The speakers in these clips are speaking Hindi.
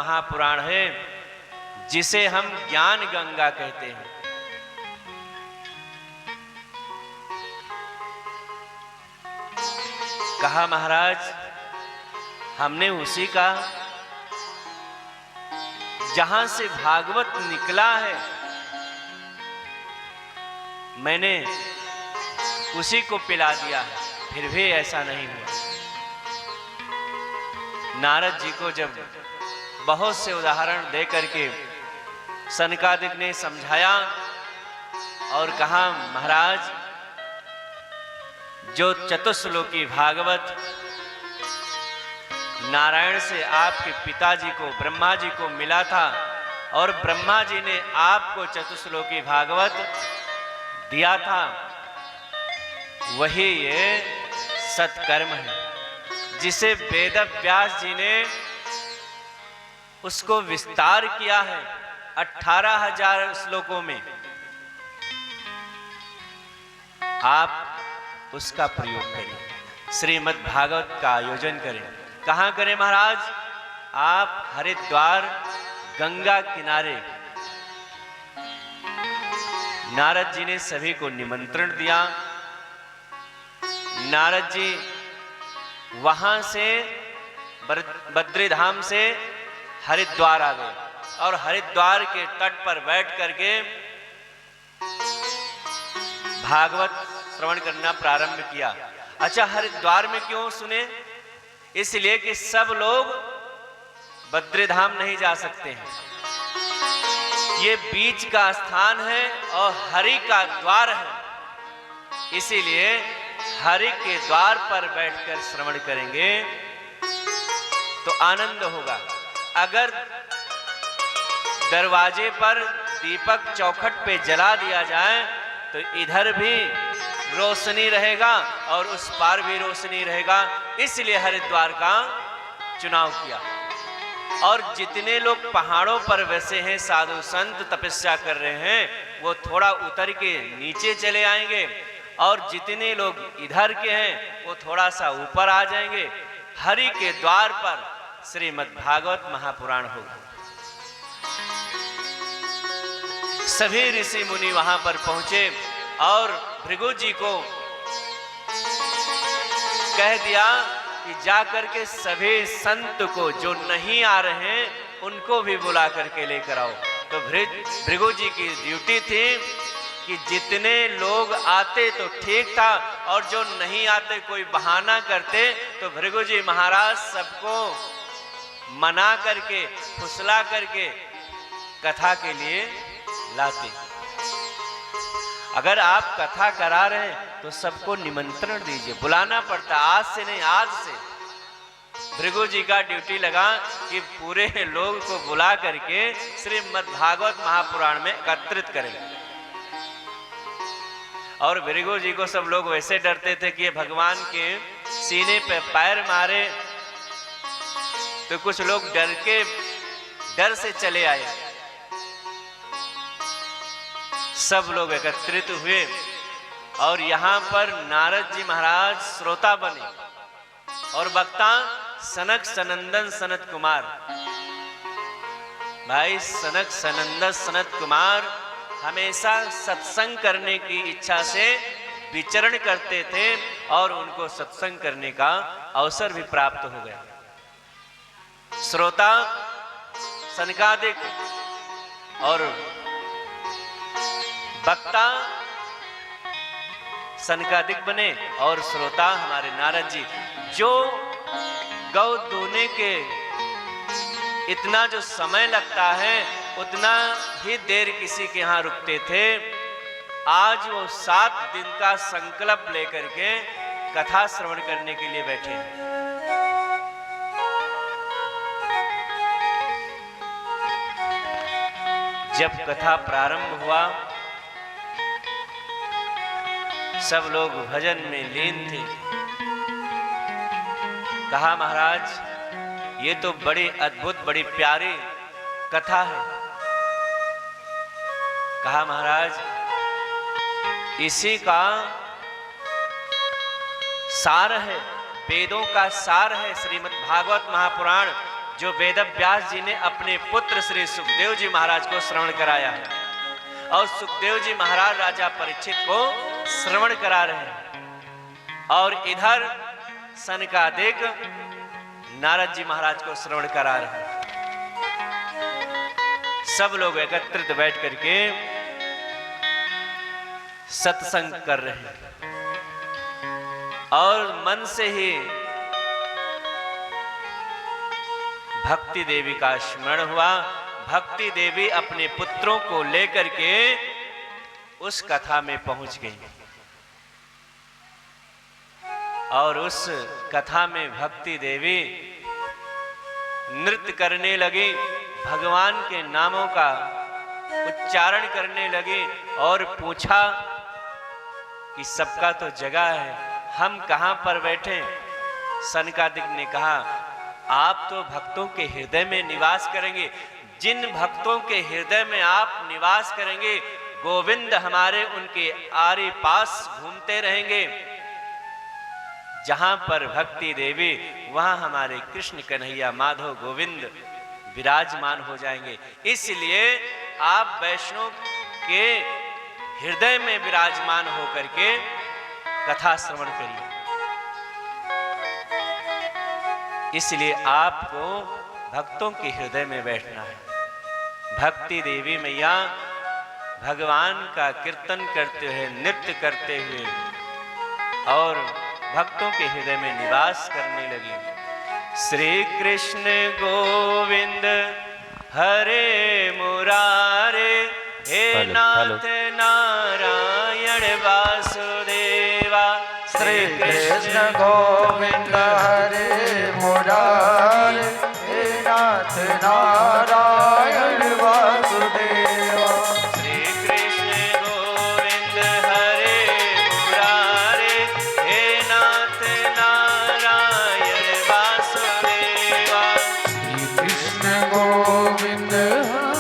महापुराण है जिसे हम ज्ञान गंगा कहते हैं। कहा महाराज हमने उसी का जहां से भागवत निकला है मैंने उसी को पिला दिया है, फिर भी ऐसा नहीं हुआ। नारद जी को जब बहुत से उदाहरण दे करके सनकादिक ने समझाया और कहा महाराज जो चतुश्लोकी भागवत नारायण से आपके पिताजी को ब्रह्मा जी को मिला था और ब्रह्मा जी ने आपको चतुश्लोकी भागवत दिया था, वही ये सत्कर्म है जिसे वेद व्यास जी ने उसको विस्तार किया है 18,000 श्लोकों में। आप उसका प्रयोग करें, श्रीमद् भागवत का आयोजन करें। कहां करें महाराज? आप हरिद्वार गंगा किनारे। नारद जी ने सभी को निमंत्रण दिया। नारद जी वहां से बद्रीधाम से हरिद्वार आ गए और हरिद्वार के तट पर बैठ करके भागवत श्रवण करना प्रारंभ किया। अच्छा, हरिद्वार में क्यों सुने? इसलिए कि सब लोग बद्रीधाम नहीं जा सकते हैं, ये बीच का स्थान है और हरि का द्वार है, इसीलिए हरि के द्वार पर बैठकर श्रवण करेंगे तो आनंद होगा। अगर दरवाजे पर दीपक चौखट पे जला दिया जाए तो इधर भी रोशनी रहेगा और उस पार भी रोशनी रहेगा, इसलिए हरिद्वार का चुनाव किया। और जितने लोग पहाड़ों पर वैसे हैं, साधु संत तपस्या कर रहे हैं, वो थोड़ा उतर के नीचे चले आएंगे और जितने लोग इधर के हैं वो थोड़ा सा ऊपर आ जाएंगे। हरि के द्वार पर श्रीमद् भागवत महापुराण होगा। सभी ऋषि मुनि वहां पर पहुंचे और भृगु जी को कह दिया कि जाकर के सभी संत को जो नहीं आ रहे हैं उनको भी बुला करके लेकर आओ। तो भृगु जी की ड्यूटी थी कि जितने लोग आते तो ठीक था और जो नहीं आते कोई बहाना करते तो भृगु जी महाराज सबको मना करके फुसला करके कथा के लिए लाते। अगर आप कथा करा रहे हैं तो सबको निमंत्रण दीजिए, बुलाना पड़ता। आज से नहीं, आज से भृगु जी का ड्यूटी लगा कि पूरे लोग को बुला करके श्रीमद् भागवत महापुराण में एकत्रित करें। और भृगु जी को सब लोग वैसे डरते थे कि भगवान के सीने पे पैर मारे, तो कुछ लोग डर से चले आए। सब लोग एकत्रित हुए और यहाँ पर नारद जी महाराज श्रोता बने और वक्ता सनक सनंदन सनत कुमार। भाई सनक सनंदन सनत कुमार हमेशा सत्संग करने की इच्छा से विचरण करते थे और उनको सत्संग करने का अवसर भी प्राप्त हो गया। श्रोता सनकादिक और वक्ता सनकादिक बने और श्रोता हमारे नारद जी। जो गौ दूने के इतना जो समय लगता है उतना ही देर किसी के यहाँ रुकते थे, आज वो 7 दिन का संकल्प लेकर के कथा श्रवण करने के लिए बैठे हैं। जब कथा प्रारंभ हुआ सब लोग भजन में लीन थे। कहा महाराज ये तो बड़ी अद्भुत बड़ी प्यारी कथा है। कहा महाराज इसी का सार है, वेदों का सार है श्रीमद् भागवत महापुराण, जो वेदव्यास जी ने अपने पुत्र श्री सुखदेव जी महाराज को श्रवण कराया है और सुखदेव जी महाराज राजा परीक्षित को श्रवण करा रहे हैं और इधर सनकादिक नारद जी महाराज को श्रवण करा रहे हैं। सब लोग एकत्रित बैठ करके सत्संग कर रहे हैं और मन से ही भक्ति देवी का स्मरण हुआ। भक्ति देवी अपने पुत्रों को लेकर के उस कथा में पहुंच गई और उस कथा में भक्ति देवी नृत्य करने लगी, भगवान के नामों का उच्चारण करने लगी और पूछा कि सबका तो जगह है, हम कहां पर बैठे। सनकादिक ने कहा आप तो भक्तों के हृदय में निवास करेंगे, जिन भक्तों के हृदय में आप निवास करेंगे गोविंद हमारे उनके आरे पास घूमते रहेंगे। जहां पर भक्ति देवी वहां हमारे कृष्ण कन्हैया माधव गोविंद विराजमान हो जाएंगे। इसलिए आप वैष्णव के हृदय में विराजमान होकर के कथा श्रवण करिए। इसलिए आपको भक्तों के हृदय में बैठना है। भक्ति देवी मैया भगवान का कीर्तन करते हुए, नृत्य करते हुए और भक्तों के हृदय में निवास करने लगी। श्री कृष्ण गोविंद हरे मुरारे, हे नाथ नारायण वासुदेवा। श्री कृष्ण गोविंद हरे मुरारे, हे नाथ नारायण वासुदेवा। श्री कृष्ण गोविंद हरे मुरारे, हे नाथ नारायण वासुदेवा। श्री कृष्ण गोविंद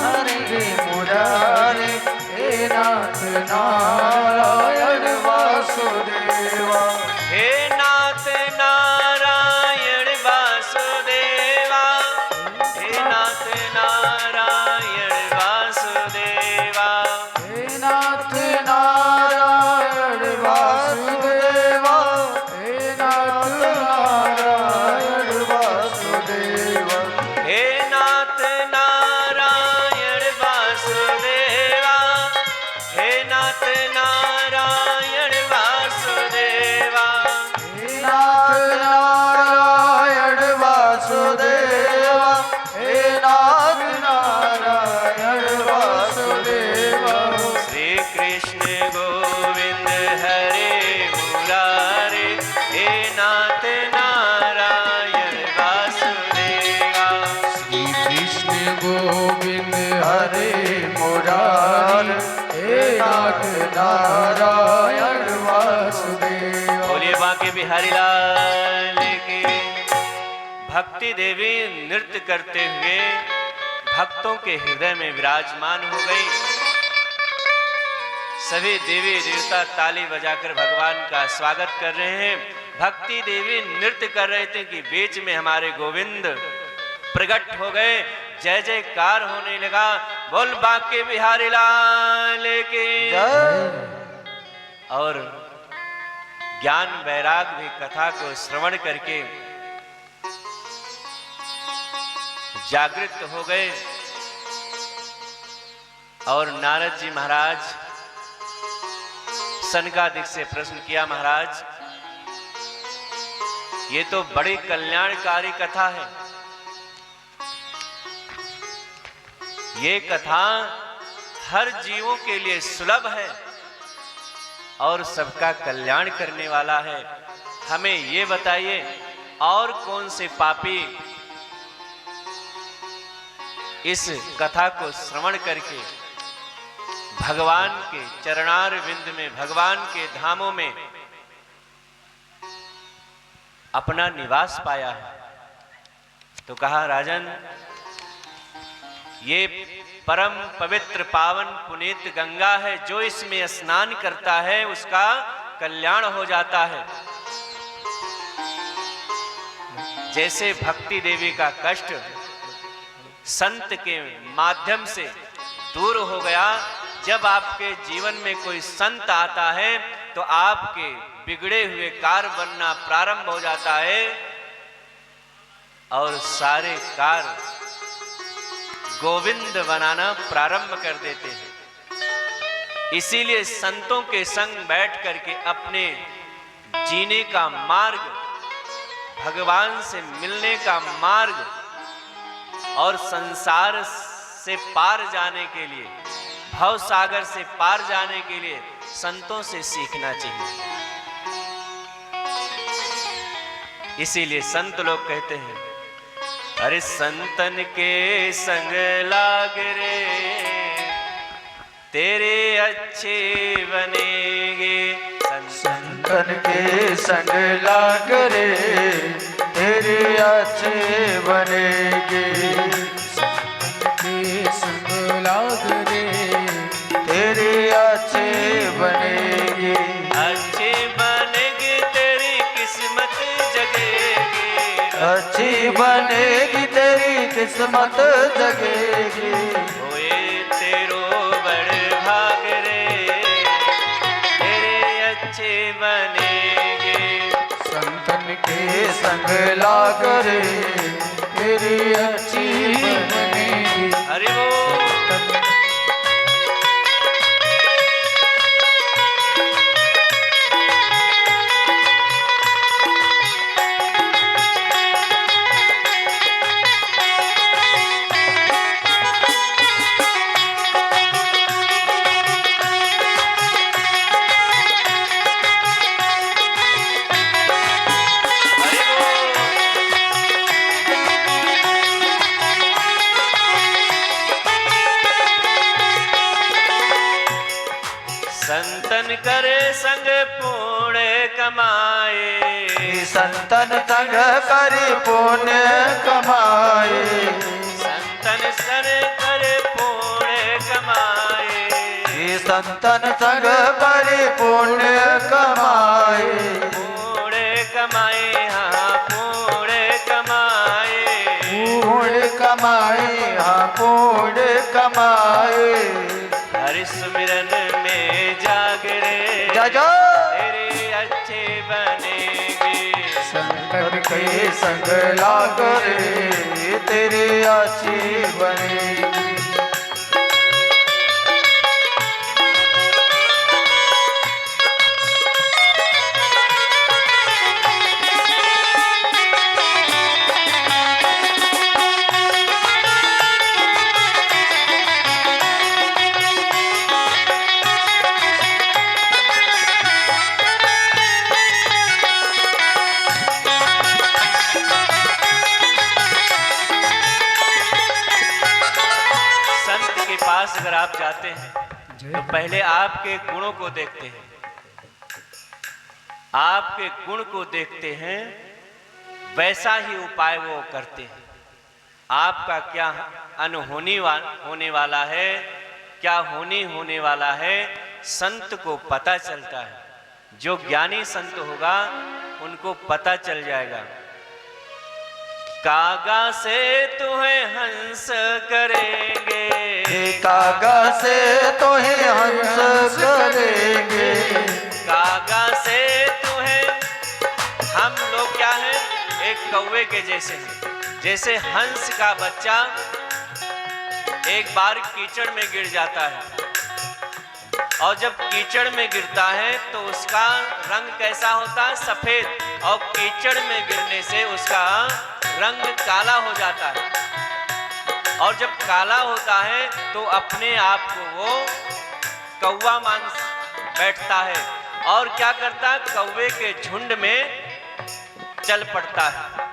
हरे मुरारे, हे नाथ नारायण वासुदेवा। हे नाथ नारायण वासुदेवा, हे नाथ नारायण वासुदेवा। हे नाथ नारायण वासुदेवा, हे नाथ नारायण वासुदेवा। हे नाथ नारायण वासुदेवा, हे नाथ नारायण वासुदेवा। हे नाथ नारायण वासुदेवा, हे नाथ नारायण वासुदेवा। श्री कृष्ण गोविंद हरे मुरारे, हे नाथ नारायण वासुदेवा। श्री कृष्ण गोविंद हरे मुरारे, हे नाथ नारायण वासुदेवा। बोलिए बांके बिहारी लाल की। भक्ति देवी नृत्य करते हुए भक्तों के हृदय में विराजमान हो गई। सभी देवी देवता ताली बजाकर भगवान का स्वागत कर रहे हैं। भक्ति देवी नृत्य कर रहे थे कि बीच में हमारे गोविंद प्रकट हो गए, जय जयकार होने लगा। बोल बांके बिहारी लाल की। और ज्ञान वैराग भी कथा को श्रवण करके जागृत हो गए और नारद जी महाराज सनकादिक से प्रश्न किया, महाराज ये तो बड़ी कल्याणकारी कथा है, ये कथा हर जीवों के लिए सुलभ है और सबका कल्याण करने वाला है। हमें ये बताइए और कौन से पापी इस कथा को श्रवण करके भगवान के चरणार विंद में, भगवान के धामों में अपना निवास पाया है। तो कहा, राजन ये परम पवित्र पावन पुनीत गंगा है, जो इसमें स्नान करता है उसका कल्याण हो जाता है। जैसे भक्ति देवी का कष्ट संत के माध्यम से दूर हो गया। जब आपके जीवन में कोई संत आता है तो आपके बिगड़े हुए कार्य बनना प्रारंभ हो जाता है और सारे कार्य गोविंद बनाना प्रारंभ कर देते हैं। इसीलिए संतों के संग बैठ करके अपने जीने का मार्ग, भगवान से मिलने का मार्ग और संसार से पार जाने के लिए, भव सागर से पार जाने के लिए संतों से सीखना चाहिए। इसीलिए संत लोग कहते हैं, अरे संतन के संग लाग रे तेरे अच्छे बनेंगे। संतन के संग लाग रे तेरे अच्छे बनेंगे। संतन के संग लाग रे तेरे अच्छे बनेंगे। अच्छे बनेगी तेरी किस्मत जगेगी। अच्छी बनेगी तेरी किस्मत जगेगी। होए तेरो बड़ भाग रे तेरे अच्छे बनेंगे। संतन के संग लाग रे तेरी अच्छी बनेगी। अरे वो संतन करे संग पुण्य कमाए। संतन संग कर पुण्य कमाए। संतन कर पुण्य कमाए। संतन संग कर पुण्य कमाए। पुण्य कमाए, हाँ पुण्य कमाए। पुण्य कमाए, हाँ पुण्य कमाए। हरि सुमिरन में जागरे जाजो तेरे अच्छे बनेंगे। संतन के संग लाग रे तेरे अच्छे बनेगी। पास अगर आप जाते हैं तो पहले आपके गुणों को देखते हैं। आपके गुण को देखते हैं, वैसा ही उपाय वो करते हैं। आपका क्या अनहोनी होने वाला है, क्या होने वाला है, संत को पता चलता है। जो ज्ञानी संत होगा उनको पता चल जाएगा। कागा से तुम्हें हंस करेंगे। कागा से तुम्हें हंस करेंगे। कागा से तुम्हें, हम लोग क्या है, एक कौवे के जैसे हैं। जैसे हंस का बच्चा एक बार कीचड़ में गिर जाता है और जब कीचड़ में गिरता है तो उसका रंग कैसा होता है, सफेद, और कीचड़ में गिरने से उसका रंग काला हो जाता है। और जब काला होता है तो अपने आप को वो कौवा मान बैठता है और क्या करता है, कौवे के झुंड में चल पड़ता है।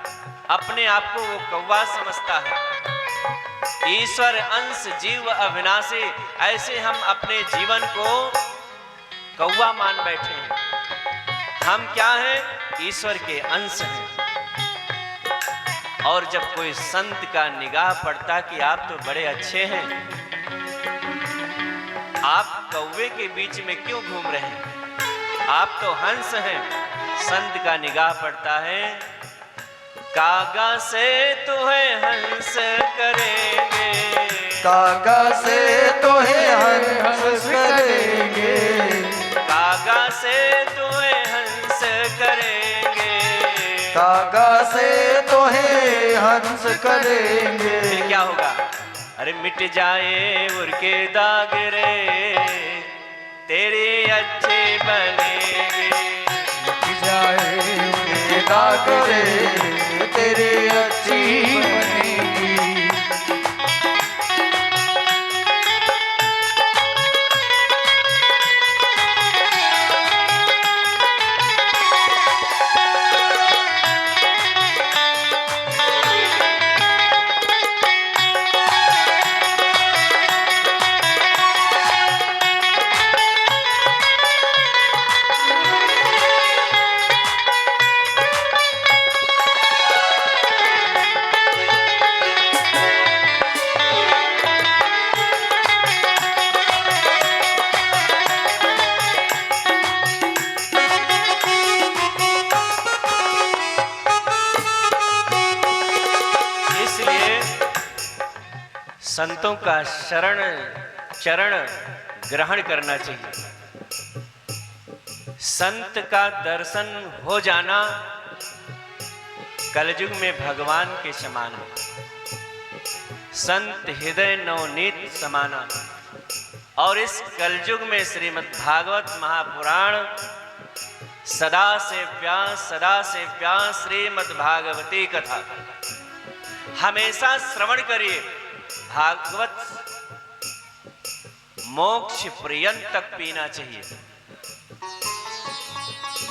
अपने आप को वो कौवा समझता है। ईश्वर अंश जीव अविनाशी, ऐसे हम अपने जीवन को कौवा मान बैठे हैं। हम क्या हैं, ईश्वर के अंश हैं। और जब कोई संत का निगाह पड़ता कि आप तो बड़े अच्छे हैं, आप कौवे के बीच में क्यों घूम रहे हैं, आप तो हंस हैं। संत का निगाह पड़ता है कागा से तुम्हें हंस करेंगे, कागा से तुम्हें हंस करेंगे, कागा से तुम्हें हंस करेंगे, कागा से तुम्हें हंस करेंगे। फिर क्या होगा? अरे मिट जाए उनके दाग रे, तेरी अच्छी बनेगी। मिट जाए उनके दाग रे, तेरी अच्छी बनेगी। संतों का चरण ग्रहण करना चाहिए। संत का दर्शन हो जाना कलयुग में भगवान के समान है। संत हृदय नवनीत समाना। और इस कलयुग में श्रीमद् भागवत महापुराण सदा सेव्या श्रीमद् भागवती कथा हमेशा श्रवण करिए। भागवत मोक्ष पर्यंत तक पीना चाहिए।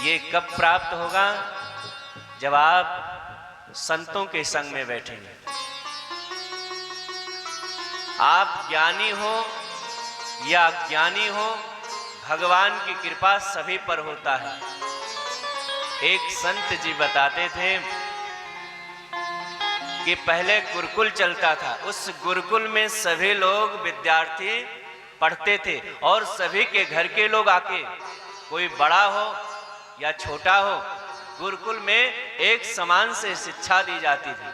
ये कब प्राप्त होगा? जब आप संतों के संग में बैठेंगे। आप ज्ञानी हो या अज्ञानी हो, भगवान की कृपा सभी पर होता है। एक संत जी बताते थे कि पहले गुरुकुल चलता था। उस गुरुकुल में सभी लोग विद्यार्थी पढ़ते थे और सभी के घर के लोग आके, कोई बड़ा हो या छोटा हो, गुरुकुल में एक समान से शिक्षा दी जाती थी।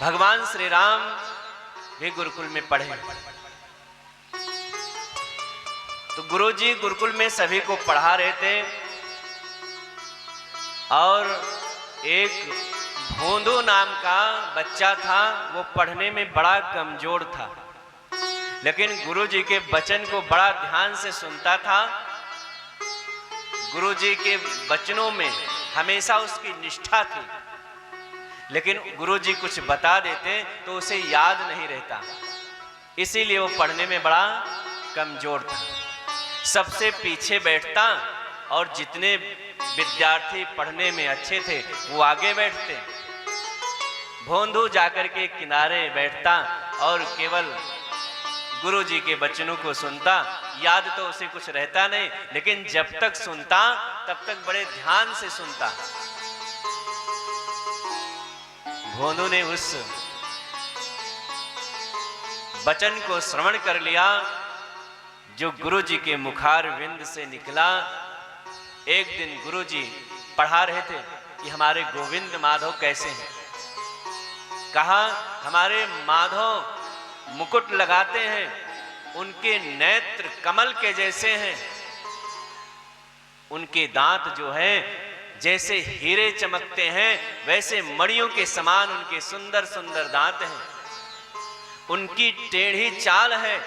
भगवान श्री राम भी गुरुकुल में पढ़े। तो गुरुजी गुरुकुल में सभी को पढ़ा रहे थे और एक भोंदू नाम का बच्चा था। वो पढ़ने में बड़ा कमजोर था, लेकिन गुरुजी के वचन को बड़ा ध्यान से सुनता था। गुरुजी के वचनों में हमेशा उसकी निष्ठा थी, लेकिन गुरुजी कुछ बता देते तो उसे याद नहीं रहता, इसीलिए वो पढ़ने में बड़ा कमजोर था। सबसे पीछे बैठता और जितने विद्यार्थी पढ़ने में अच्छे थे वो आगे बैठते। भोंदू जाकर के किनारे बैठता और केवल गुरुजी के वचनों को सुनता। याद तो उसे कुछ रहता नहीं, लेकिन जब तक सुनता तब तक बड़े ध्यान से सुनता। भोंदू ने उस वचन को श्रवण कर लिया जो गुरुजी के मुखार विंद से निकला। एक दिन गुरुजी पढ़ा रहे थे कि हमारे गोविंद माधव कैसे हैं। कहा हमारे माधव मुकुट लगाते हैं, उनके नेत्र कमल के जैसे हैं, उनके दांत जो हैं जैसे हीरे चमकते हैं, वैसे मणियों के समान उनके सुंदर सुंदर दांत हैं। उनकी टेढ़ी चाल है,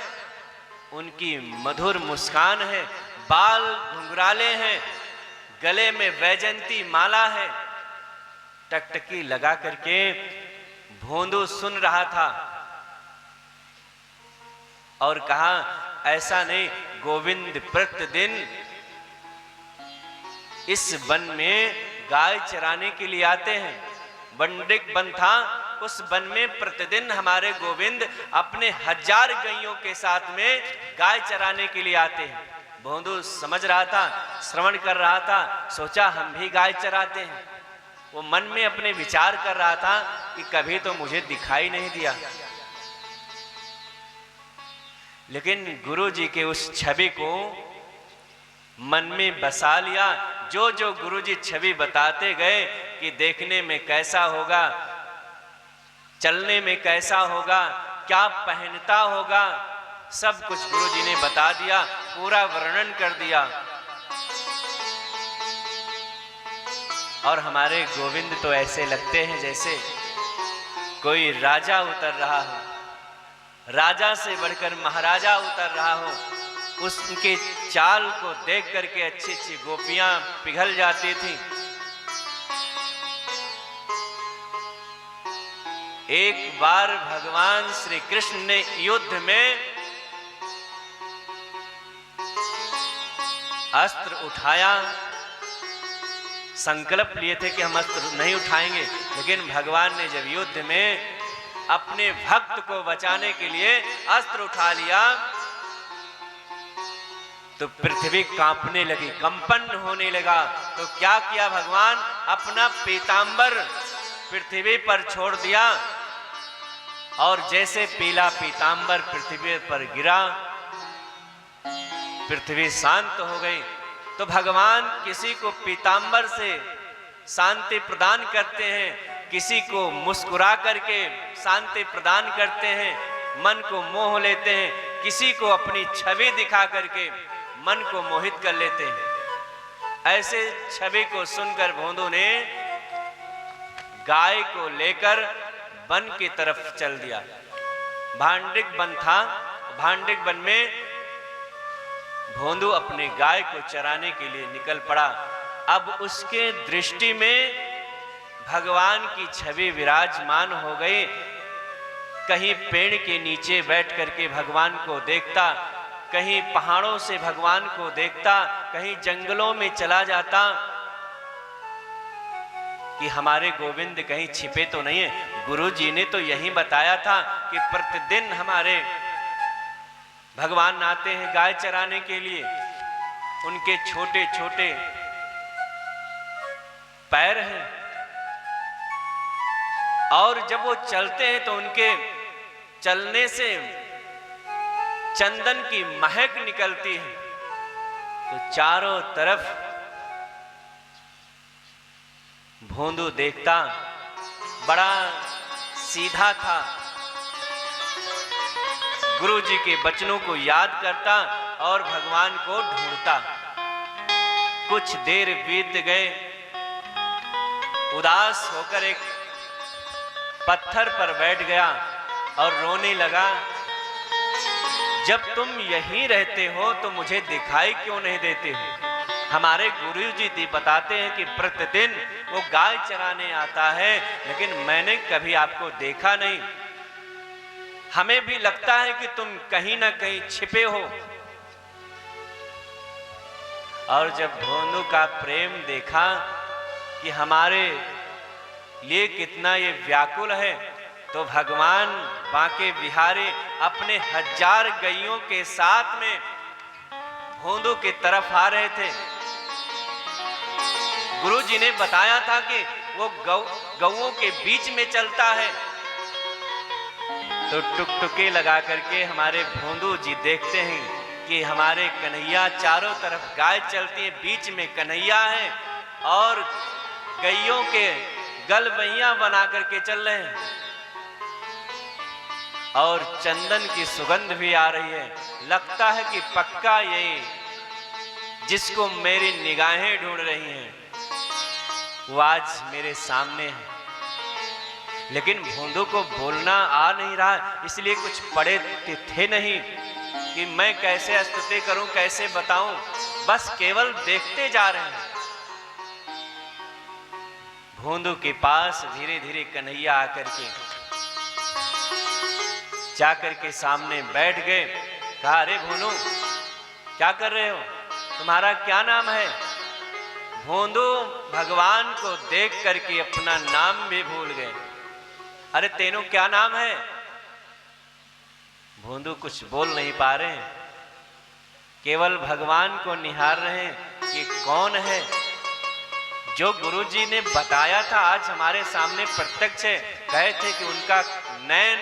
उनकी मधुर मुस्कान है, बाल घुंघराले हैं, गले में वैजंती माला है। टकटकी लगा करके भोंदू सुन रहा था और कहा ऐसा नहीं, गोविंद प्रतिदिन इस वन में गाय चराने के लिए आते हैं। बंडिक वन था, उस वन में प्रतिदिन हमारे गोविंद अपने 1000 गैयों के साथ में गाय चराने के लिए आते हैं। भोंदू समझ रहा था, श्रवण कर रहा था, सोचा हम भी गाय चराते हैं। वो मन में अपने विचार कर रहा था कि कभी तो मुझे दिखाई नहीं दिया, लेकिन गुरु जी के उस छवि को मन में बसा लिया। जो जो गुरुजी छवि बताते गए कि देखने में कैसा होगा, चलने में कैसा होगा, क्या पहनता होगा, सब कुछ गुरुजी ने बता दिया, पूरा वर्णन कर दिया। और हमारे गोविंद तो ऐसे लगते हैं जैसे कोई राजा उतर रहा हो, राजा से बढ़कर महाराजा उतर रहा हो। उसके चाल को देख करके अच्छी अच्छी गोपियां पिघल जाती थी। एक बार भगवान श्री कृष्ण ने युद्ध में अस्त्र उठाया, संकल्प लिए थे कि हम अस्त्र नहीं उठाएंगे, लेकिन भगवान ने जब युद्ध में अपने भक्त को बचाने के लिए अस्त्र उठा लिया तो पृथ्वी कांपने लगी, कंपन होने लगा। तो क्या किया भगवान, अपना पीतांबर पृथ्वी पर छोड़ दिया और जैसे पीला पीतांबर पृथ्वी पर गिरा, पृथ्वी शांत हो गई। तो भगवान किसी को पीतांबर से शांति प्रदान करते हैं, किसी को मुस्कुरा करके शांति प्रदान करते हैं, मन को मोह लेते हैं, किसी को अपनी छवि दिखा करके मन को मोहित कर लेते हैं। ऐसे छवि को सुनकर भोंदू ने गाय को लेकर वन की तरफ चल दिया। भांडिक वन था, भांडिक वन में भोंदू अपने गाय को चराने के लिए निकल पड़ा। अब उसके दृष्टि में भगवान की छवि विराजमान हो गई। कहीं पेड़ के नीचे बैठ करके भगवान को देखता, कहीं पहाड़ों से भगवान को देखता, कहीं जंगलों में चला जाता कि हमारे गोविंद कहीं छिपे तो नहीं है। गुरु जी ने तो यही बताया था कि प्रतिदिन हमारे भगवान आते हैं गाय चराने के लिए। उनके छोटे छोटे पैर हैं और जब वो चलते हैं तो उनके चलने से चंदन की महक निकलती है। तो चारों तरफ भोंदू देखता, बड़ा सीधा था, गुरु जी के वचनों को याद करता और भगवान को ढूंढता। कुछ देर बीत गए, उदास होकर एक पत्थर पर बैठ गया और रोने लगा। जब तुम यहीं रहते हो तो मुझे दिखाई क्यों नहीं देते हो? हमारे गुरुजी बताते हैं कि प्रतिदिन वो गाय चराने आता है, लेकिन मैंने कभी आपको देखा नहीं। हमें भी लगता है कि तुम कहीं ना कहीं छिपे हो। और जब भोंदू का प्रेम देखा कि हमारे लिए कितना ये व्याकुल है, तो भगवान बांके बिहारी अपने 1000 गैयों के साथ में भोंदू की तरफ आ रहे थे। गुरु जी ने बताया था कि वो गौओं के बीच में चलता है। तो टुकटुकी लगा करके हमारे भोंदू जी देखते हैं कि हमारे कन्हैया, चारों तरफ गाय चलती है, बीच में कन्हैया है और गैयों के गलबैया बना करके चल रहे हैं और चंदन की सुगंध भी आ रही है। लगता है कि पक्का यही जिसको मेरी निगाहें ढूंढ रही हैं वो आज मेरे सामने है। लेकिन भोंदू को बोलना आ नहीं रहा, इसलिए कुछ पड़े थे नहीं कि मैं कैसे स्तुति करूं, कैसे बताऊं, बस केवल देखते जा रहे हैं। भोंदू के पास धीरे धीरे कन्हैया आकर के जाकर के सामने बैठ गए। कहा, अरे भोंदू क्या कर रहे हो, तुम्हारा क्या नाम है? भोंदू भगवान को देख करके अपना नाम भी भूल गए। अरे तेनू क्या नाम है? भोंदू कुछ बोल नहीं पा रहे हैं, केवल भगवान को निहार रहे हैं कि कौन है। जो गुरुजी ने बताया था आज हमारे सामने प्रत्यक्ष है। कहे थे कि उनका नयन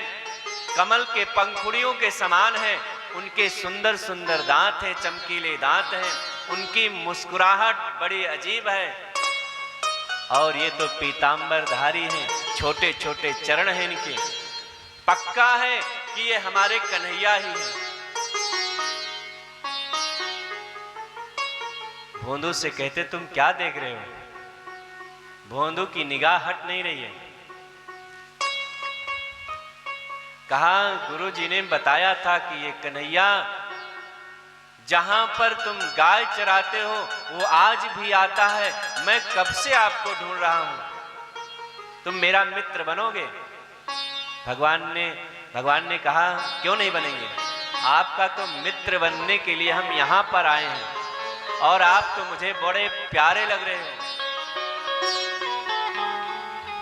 कमल के पंखुड़ियों के समान है, उनके सुंदर सुंदर दांत हैं, चमकीले दांत हैं, उनकी मुस्कुराहट बड़ी अजीब है। और ये तो पीतांबरधारी हैं, छोटे छोटे चरण हैं इनके। पक्का है कि ये हमारे कन्हैया ही हैं। भोंदू से कहते तुम क्या देख रहे हो? भोंदू की निगाह हट नहीं रही है। कहा गुरुजी ने बताया था कि ये कन्हैया जहां पर तुम गाय चराते हो वो आज भी आता है। मैं कब से आपको ढूंढ रहा हूं, तुम मेरा मित्र बनोगे? भगवान ने कहा क्यों नहीं बनेंगे, आपका तो मित्र बनने के लिए हम यहां पर आए हैं और आप तो मुझे बड़े प्यारे लग रहे हो।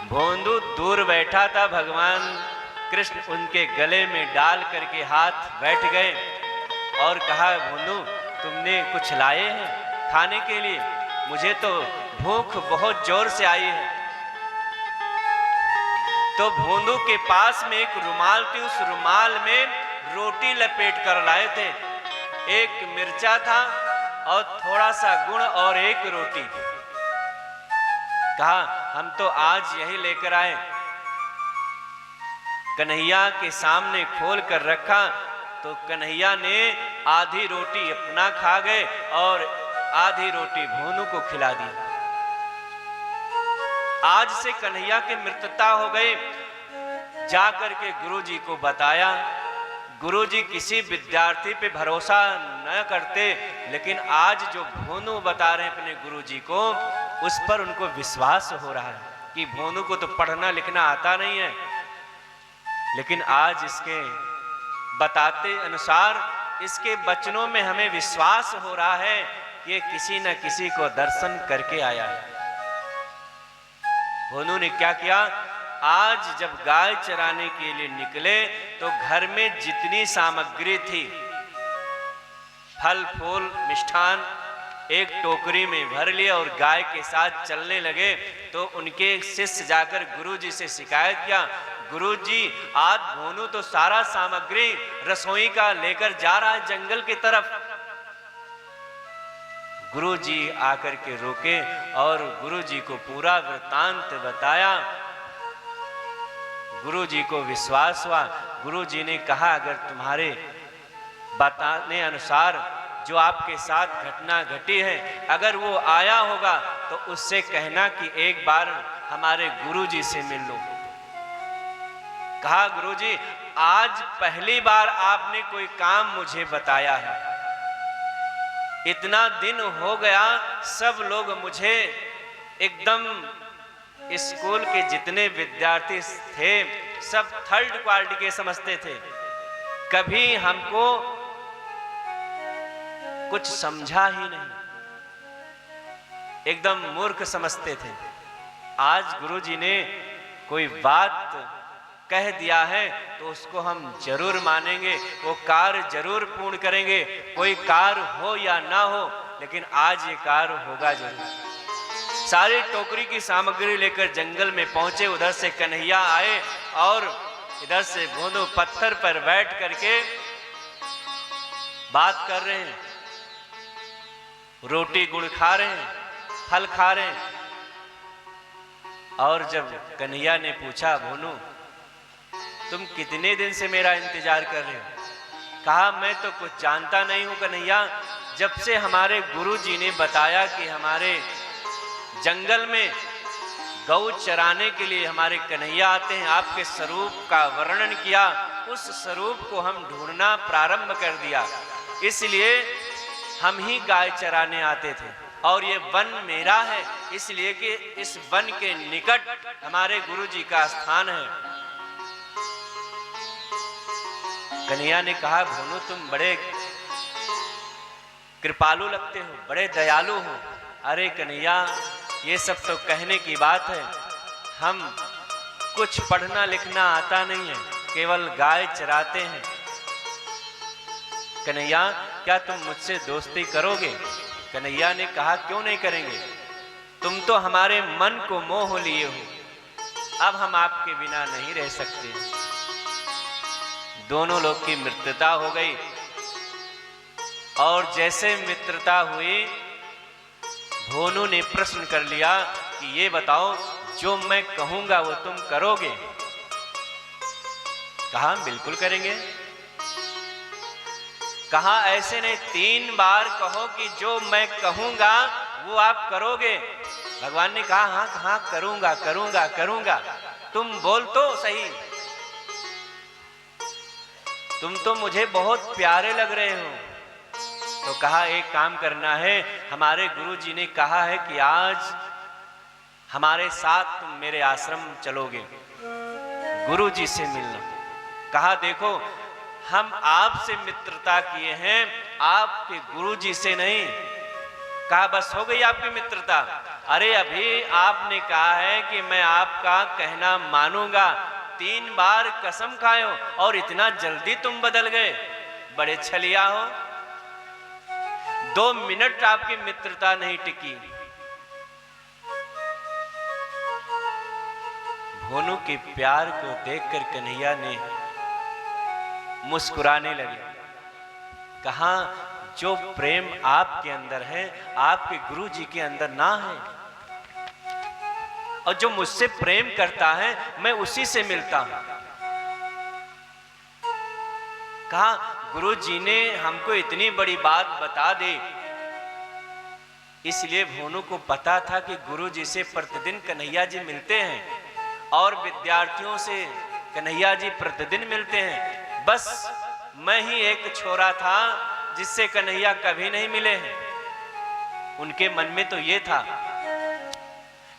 भोंदू दूर बैठा था, भगवान कृष्ण उनके गले में डाल करके हाथ बैठ गए और कहा भोंदू तुमने कुछ लाए हैं खाने के लिए? मुझे तो भूख बहुत जोर से आई है। तो भोंदू के पास में एक रुमाल थी, उस रुमाल में रोटी लपेट कर लाए थे। एक मिर्चा था और थोड़ा सा गुड़ और एक रोटी। कहा हम तो आज यही लेकर आए। कन्हैया के सामने खोल कर रखा तो कन्हैया ने आधी रोटी अपना खा गए और आधी रोटी भोंदू को खिला दी। आज से कन्हैया की मृत्यु हो गई। जाकर के गुरुजी को बताया। गुरुजी किसी विद्यार्थी पे भरोसा न करते, लेकिन आज जो भोंदू बता रहे हैं अपने गुरुजी को, उस पर उनको विश्वास हो रहा है कि भोंदू को तो पढ़ना लिखना आता नहीं है, लेकिन आज इसके बताते अनुसार इसके वचनों में हमें विश्वास हो रहा है कि ये किसी न किसी को दर्शन करके आया है। भोंदू ने क्या किया, आज जब गाय चराने के लिए निकले तो घर में जितनी सामग्री थी, फल फूल मिष्ठान, एक टोकरी में भर लिया और गाय के साथ चलने लगे। तो उनके शिष्य जाकर गुरुजी से शिकायत किया, गुरुजी आज भोंदू तो सारा सामग्री रसोई का लेकर जा रहा है जंगल की तरफ। गुरुजी आकर के रोके और गुरुजी को पूरा वृत्तांत बताया। गुरुजी को विश्वास हुआ। गुरुजी ने कहा अगर तुम्हारे बताने अनुसार जो आपके साथ घटना घटी है, अगर वो आया होगा तो उससे कहना कि एक बार हमारे गुरुजी से मिल लो। कहा गुरुजी आज पहली बार आपने कोई काम मुझे बताया है। इतना दिन हो गया, सब लोग मुझे एकदम स्कूल के जितने विद्यार्थी थे सब थर्ड क्वालिटी के समझते थे, कभी हमको कुछ समझा ही नहीं, एकदम मूर्ख समझते थे। आज गुरुजी ने कोई बात कह दिया है तो उसको हम जरूर मानेंगे, वो कार्य जरूर पूर्ण करेंगे, कोई कार्य हो या ना हो, लेकिन आज ये कार्य होगा जरूर। सारी टोकरी की सामग्री लेकर जंगल में पहुंचे। उधर से कन्हैया आए और इधर से भोंदू पत्थर पर बैठ करके बात कर रहे हैं, रोटी गुड़ खा रहे हैं, फल खा रहे हैं। और जब कन्हैया ने पूछा भोंदू तुम कितने दिन से मेरा इंतजार कर रहे हो? कहा मैं तो कुछ जानता नहीं हूं कन्हैया, जब से हमारे गुरुजी ने बताया कि हमारे जंगल में गौ चराने के लिए हमारे कन्हैया आते हैं, आपके स्वरूप का वर्णन किया, उस स्वरूप को हम ढूंढना प्रारंभ कर दिया। इसलिए हम ही गाय चराने आते थे और ये वन मेरा है, इसलिए कि इस वन के निकट हमारे गुरुजी का स्थान है। कन्हैया ने कहा भोंदू तुम बड़े कृपालु लगते हो, बड़े दयालु हो। अरे कन्हैया ये सब तो कहने की बात है, हम कुछ पढ़ना लिखना आता नहीं है, केवल गाय चराते हैं। कन्हैया क्या तुम मुझसे दोस्ती करोगे? कन्हैया ने कहा क्यों नहीं करेंगे, तुम तो हमारे मन को मोह लिए हो, अब हम आपके बिना नहीं रह सकते। दोनों लोग की मृत्युता हो गई। और जैसे मित्रता हुई, भोनू ने प्रश्न कर लिया कि ये बताओ, जो मैं कहूंगा वो तुम करोगे? कहा बिल्कुल करेंगे। कहा ऐसे नहीं, 3 बार कहो कि जो मैं कहूंगा वो आप करोगे। भगवान ने कहा हाँ हाँ करूंगा करूंगा करूंगा, तुम बोल तो सही, तुम तो मुझे बहुत प्यारे लग रहे हो। तो कहा एक काम करना है, हमारे गुरु जी ने कहा है कि आज हमारे साथ तुम मेरे आश्रम चलोगे गुरु जी से मिलना। कहा देखो, हम आपसे मित्रता किए हैं, आपके गुरु जी से नहीं। कहा बस हो गई आपकी मित्रता? अरे अभी आपने कहा है कि मैं आपका कहना मानूंगा, 3 बार कसम खाए हो और इतना जल्दी तुम बदल गए, बड़े छलिया हो। 2 मिनट आपकी मित्रता नहीं टिकी। भोनू के प्यार को देखकर कन्हैया ने मुस्कुराने लगे। कहा जो प्रेम आपके अंदर है, आपके गुरु जी के अंदर ना है, और जो मुझसे प्रेम करता है मैं उसी से मिलता हूं। कहा गुरु जी ने हमको इतनी बड़ी बात बता दी, इसलिए भोनू को पता था कि गुरु जी से प्रतिदिन कन्हैया जी मिलते हैं और विद्यार्थियों से कन्हैया जी प्रतिदिन मिलते हैं। बस मैं ही एक छोरा था जिससे कन्हैया कभी नहीं मिले हैं। उनके मन में तो ये था,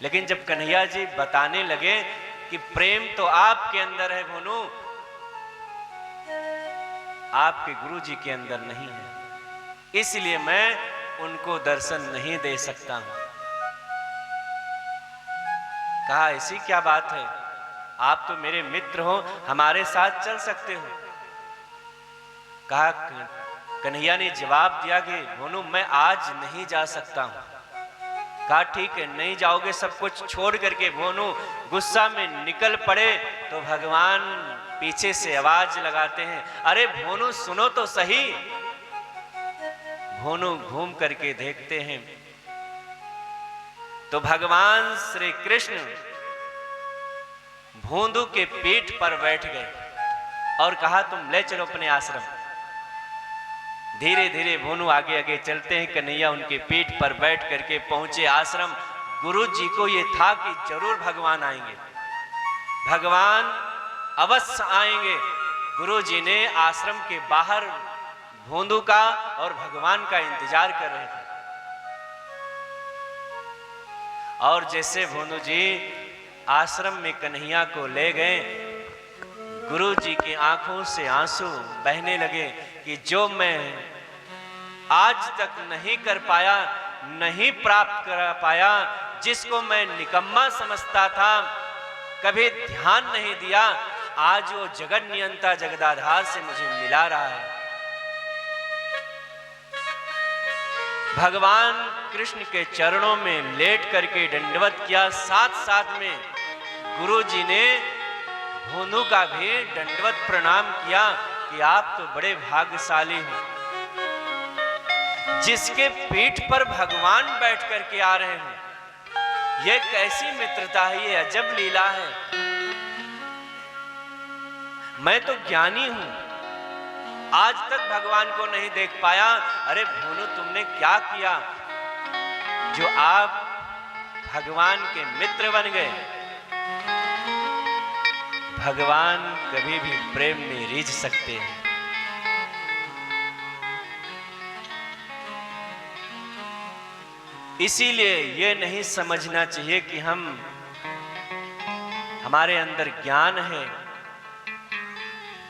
लेकिन जब कन्हैया जी बताने लगे कि प्रेम तो आपके अंदर है भोनू, आपके गुरु जी के अंदर नहीं है, इसलिए मैं उनको दर्शन नहीं दे सकता हूं। कहा ऐसी क्या बात है, आप तो मेरे मित्र हो, हमारे साथ चल सकते हो। कहा कन्हैया ने जवाब दिया कि भोनू मैं आज नहीं जा सकता हूं। कहा ठीक है, नहीं जाओगे सब कुछ छोड़ करके। भोनू गुस्सा में निकल पड़े तो भगवान पीछे से आवाज लगाते हैं, अरे भोनू सुनो तो सही। भोनू घूम करके देखते हैं तो भगवान श्री कृष्ण भोंदू के पीठ पर बैठ गए और कहा तुम ले चलो अपने आश्रम। धीरे धीरे भोनू आगे आगे चलते हैं, कन्हैया उनके पीठ पर बैठ करके पहुंचे आश्रम। गुरु जी को ये था कि जरूर भगवान आएंगे, भगवान अवश्य आएंगे। गुरु जी ने आश्रम के बाहर भोंदू का और भगवान का इंतजार कर रहे थे। और जैसे भोंदू जी आश्रम में कन्हैया को ले गए, गुरु जी की आंखों से आंसू बहने लगे कि जो मैं आज तक नहीं कर पाया, नहीं प्राप्त कर पाया, जिसको मैं निकम्मा समझता था, कभी ध्यान नहीं दिया, आज वो जगत नियंता जगदाधार से मुझे मिला रहा है। भगवान कृष्ण के चरणों में लेट करके दंडवत किया। साथ साथ में गुरु जी ने भोनू का भी दंडवत प्रणाम किया कि आप तो बड़े भाग्यशाली हो, जिसके पीठ पर भगवान बैठ करके आ रहे हैं। यह कैसी मित्रता है, ये अजब लीला है। मैं तो ज्ञानी हूं, आज तक भगवान को नहीं देख पाया। अरे भोनू तुमने क्या किया जो आप भगवान के मित्र बन गए? भगवान कभी भी प्रेम में रिझ सकते हैं। इसीलिए ये नहीं समझना चाहिए कि हमारे अंदर ज्ञान है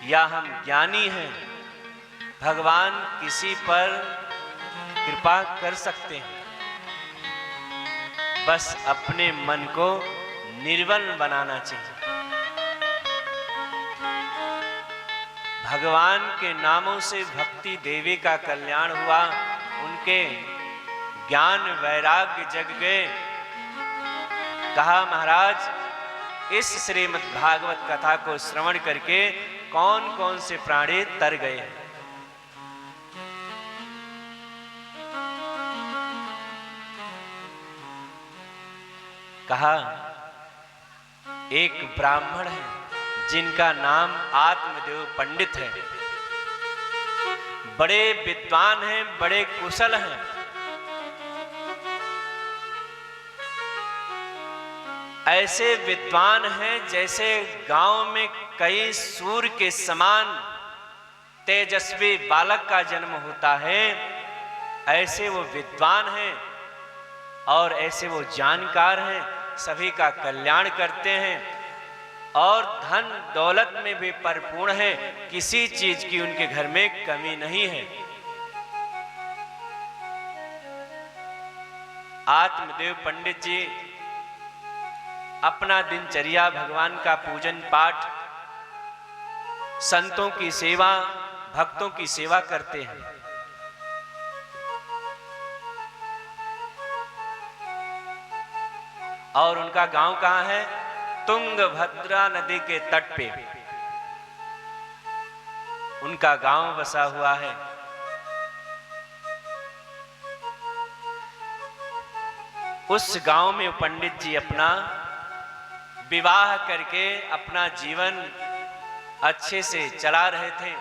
या हम ज्ञानी हैं। भगवान किसी पर कृपा कर सकते हैं, बस अपने मन को निर्मल बनाना चाहिए। भगवान के नामों से भक्ति देवी का कल्याण हुआ, उनके ज्ञान वैराग्य जग गए। कहा महाराज इस श्रीमद् भागवत कथा को श्रवण करके कौन कौन से प्राणी तर गए। कहा एक ब्राह्मण है जिनका नाम आत्मदेव पंडित है, बड़े विद्वान हैं, बड़े कुशल हैं। ऐसे विद्वान हैं जैसे गांव में कई सूर्य के समान तेजस्वी बालक का जन्म होता है, ऐसे वो विद्वान हैं और ऐसे वो जानकार हैं, सभी का कल्याण करते हैं और धन दौलत में भी परिपूर्ण है, किसी चीज की उनके घर में कमी नहीं है। आत्मदेव पंडित जी अपना दिनचर्या भगवान का पूजन पाठ, संतों की सेवा, भक्तों की सेवा करते हैं। और उनका गांव कहां है? तुंगभद्रा नदी के तट पे उनका गांव बसा हुआ है। उस गांव में पंडित जी अपना विवाह करके अपना जीवन अच्छे से चला रहे थे।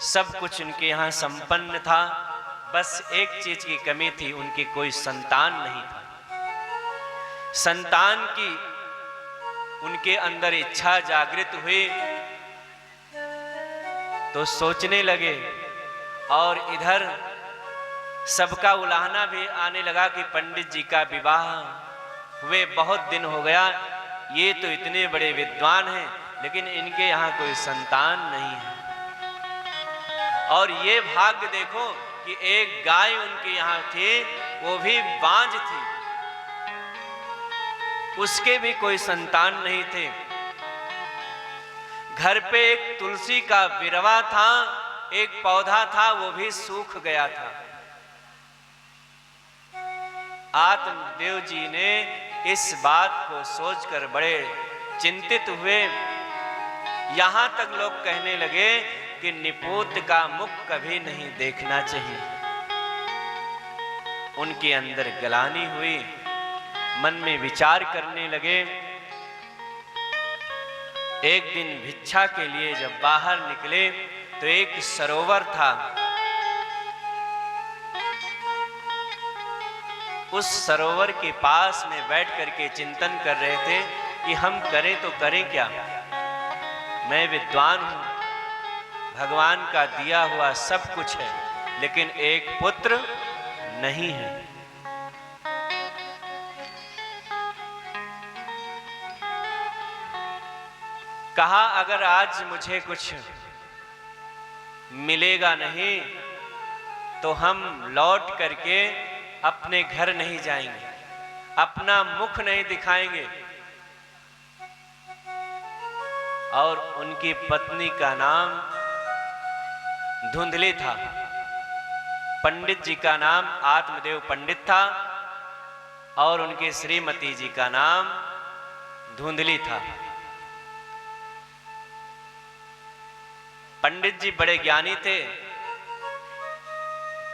सब कुछ उनके यहाँ संपन्न था, बस एक चीज की कमी थी, उनकी कोई संतान नहीं था। संतान की उनके अंदर इच्छा जागृत हुई तो सोचने लगे और इधर सबका उलाहना भी आने लगा कि पंडित जी का विवाह हुए बहुत दिन हो गया, ये तो इतने बड़े विद्वान हैं लेकिन इनके यहाँ कोई संतान नहीं है। और ये भाग्य देखो कि एक गाय उनके यहाँ थी, वो भी बांझ थी, उसके भी कोई संतान नहीं थे। घर पे एक तुलसी का बिरवा था, एक पौधा था, वो भी सूख गया था। आत्मदेव जी ने इस बात को सोचकर बड़े चिंतित हुए। यहां तक लोग कहने लगे कि निपुत का मुख कभी नहीं देखना चाहिए। उनके अंदर गलानी हुई, मन में विचार करने लगे। एक दिन भिक्षा के लिए जब बाहर निकले तो एक सरोवर था। उस सरोवर के पास में बैठ करके चिंतन कर रहे थे कि हम करें तो करें क्या। मैं विद्वान हूं, भगवान का दिया हुआ सब कुछ है, लेकिन एक पुत्र नहीं है। कहा अगर आज मुझे कुछ मिलेगा नहीं तो हम लौट करके अपने घर नहीं जाएंगे, अपना मुख नहीं दिखाएंगे। और उनकी पत्नी का नाम धुंधली था, पंडित जी का नाम आत्मदेव पंडित था और उनके श्रीमती जी का नाम धुंधली था। पंडित जी बड़े ज्ञानी थे,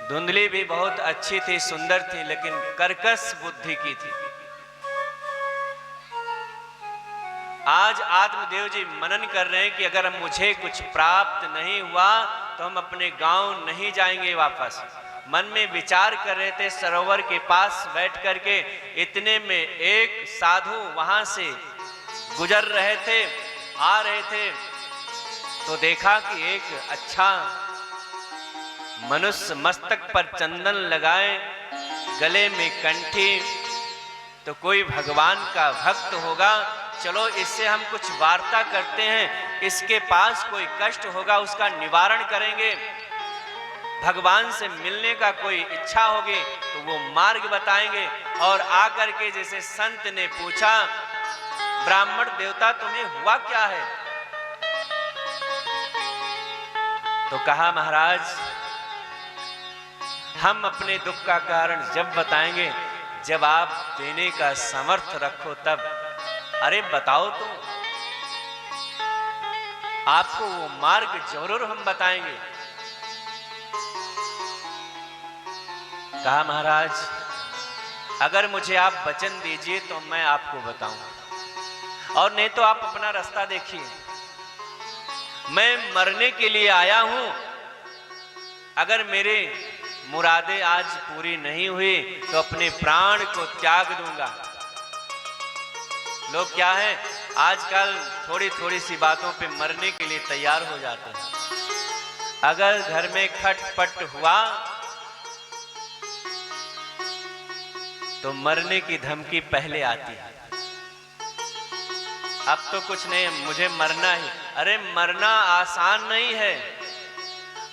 धुंधली भी बहुत अच्छी थी, सुंदर थी, लेकिन कर्कश बुद्धि की थी। आज आत्मदेव जी मनन कर रहे हैं कि अगर मुझे कुछ प्राप्त नहीं हुआ तो हम अपने गांव नहीं जाएंगे वापस। मन में विचार कर रहे थे, सरोवर के पास बैठ करके। इतने में एक साधु वहां से गुजर रहे थे, आ रहे थे, तो देखा कि एक अच्छा मनुष्य मस्तक पर चंदन लगाए, गले में कंठी, तो कोई भगवान का भक्त होगा, चलो इससे हम कुछ वार्ता करते हैं, इसके पास कोई कष्ट होगा उसका निवारण करेंगे, भगवान से मिलने का कोई इच्छा होगी तो वो मार्ग बताएंगे। और आकर के जैसे संत ने पूछा, ब्राह्मण देवता तुम्हें हुआ क्या है? तो कहा महाराज हम अपने दुख का कारण जब बताएंगे जब आप देने का समर्थ रखो तब। अरे बताओ तो, आपको वो मार्ग जरूर हम बताएंगे। कहा महाराज अगर मुझे आप वचन दीजिए तो मैं आपको बताऊं, और नहीं तो आप अपना रास्ता देखिए। मैं मरने के लिए आया हूं। अगर मेरे मुरादें आज पूरी नहीं हुई तो अपने प्राण को त्याग दूंगा। लोग क्या है, आजकल थोड़ी थोड़ी सी बातों पे मरने के लिए तैयार हो जाते हैं। अगर घर में खटपट हुआ तो मरने की धमकी पहले आती है। अब तो कुछ नहीं, मुझे मरना ही। अरे मरना आसान नहीं है।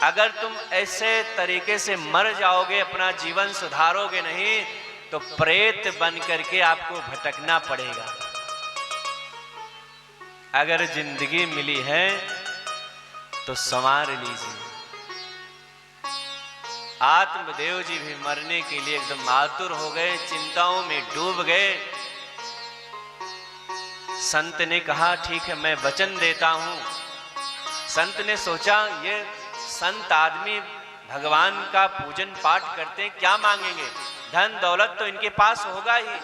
अगर तुम ऐसे तरीके से मर जाओगे, अपना जीवन सुधारोगे नहीं, तो प्रेत बन करके आपको भटकना पड़ेगा। अगर जिंदगी मिली है तो संवार लीजिए। आत्मदेव जी भी मरने के लिए एकदम आतुर हो गए, चिंताओं में डूब गए। संत ने कहा ठीक है, मैं वचन देता हूं। संत ने सोचा ये संत आदमी भगवान का पूजन पाठ करते हैं, क्या मांगेंगे? धन दौलत तो इनके पास होगा ही,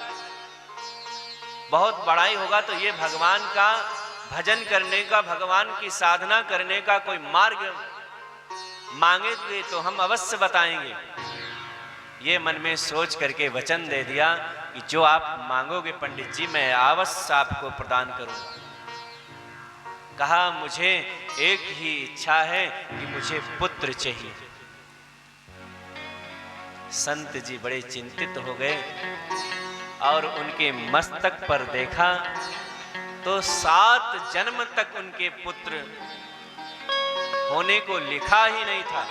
बहुत बड़ाई होगा, तो ये भगवान का भजन करने का, भगवान की साधना करने का कोई मार्ग मांगे तो हम अवश्य बताएंगे। ये मन में सोच करके वचन दे दिया कि जो आप मांगोगे पंडित जी, मैं अवश्य आपको प्रदान करूंगा। कहा मुझे एक ही इच्छा है कि मुझे पुत्र चाहिए। संत जी बड़े चिंतित हो गए और उनके मस्तक पर देखा तो 7 जन्म तक उनके पुत्र होने को लिखा ही नहीं था।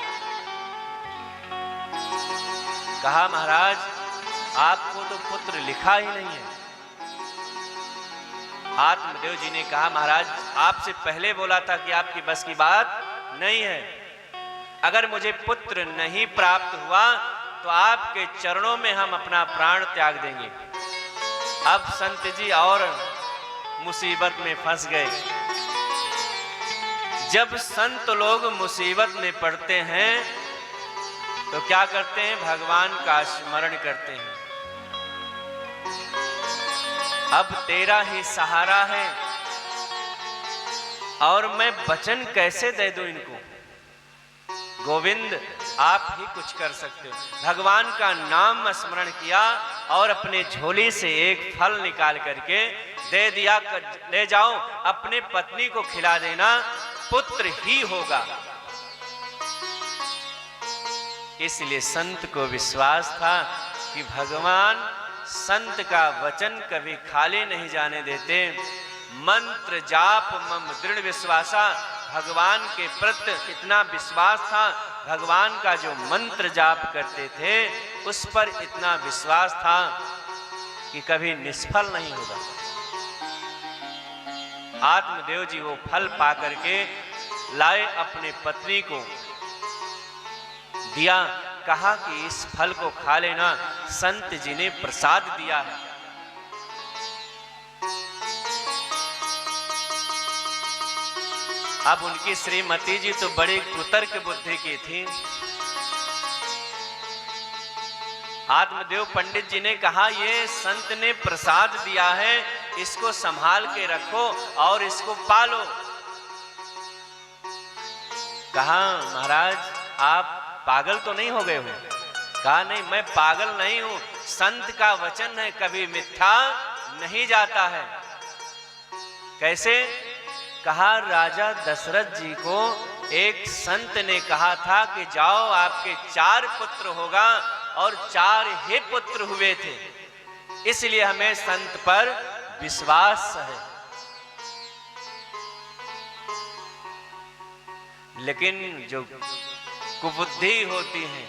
कहा महाराज आपको तो पुत्र लिखा ही नहीं है। आत्मदेव जी ने कहा महाराज आपसे पहले बोला था कि आपकी बस की बात नहीं है। अगर मुझे पुत्र नहीं प्राप्त हुआ तो आपके चरणों में हम अपना प्राण त्याग देंगे। अब संत जी और मुसीबत में फंस गए। जब संत लोग मुसीबत में पड़ते हैं तो क्या करते हैं? भगवान का स्मरण करते हैं। अब तेरा ही सहारा है और मैं वचन कैसे दे दूं इनको? गोविंद आप ही कुछ कर सकते हो। भगवान का नाम स्मरण किया और अपने झोली से एक फल निकाल करके दे दिया, ले जाओ अपने पत्नी को खिला देना, पुत्र ही होगा। इसलिए संत को विश्वास था कि भगवान संत का वचन कभी खाली नहीं जाने देते। मंत्र जाप मम दृढ़ विश्वासा, भगवान के प्रति इतना विश्वास था। भगवान का जो मंत्र जाप करते थे उस पर इतना विश्वास था कि कभी निष्फल नहीं होगा। आत्मदेव जी वो फल पा करके लाए, अपने पत्नी को दिया, कहा कि इस फल को खा लेना, संत जी ने प्रसाद दिया है। अब उनकी श्रीमती जी तो बड़ी कुतर्क बुद्धि की थी। आत्मदेव पंडित जी ने कहा ये संत ने प्रसाद दिया है, इसको संभाल के रखो और इसको पालो। कहा महाराज आप पागल तो नहीं हो गए हो? कहा नहीं, मैं पागल नहीं हूं, संत का वचन है कभी मिथ्या नहीं जाता है। कैसे? कहा राजा दशरथ जी को एक संत ने कहा था कि जाओ आपके 4 पुत्र होगा, और 4 ही पुत्र हुए थे, इसलिए हमें संत पर विश्वास है। लेकिन जो कुबुद्धि होती है,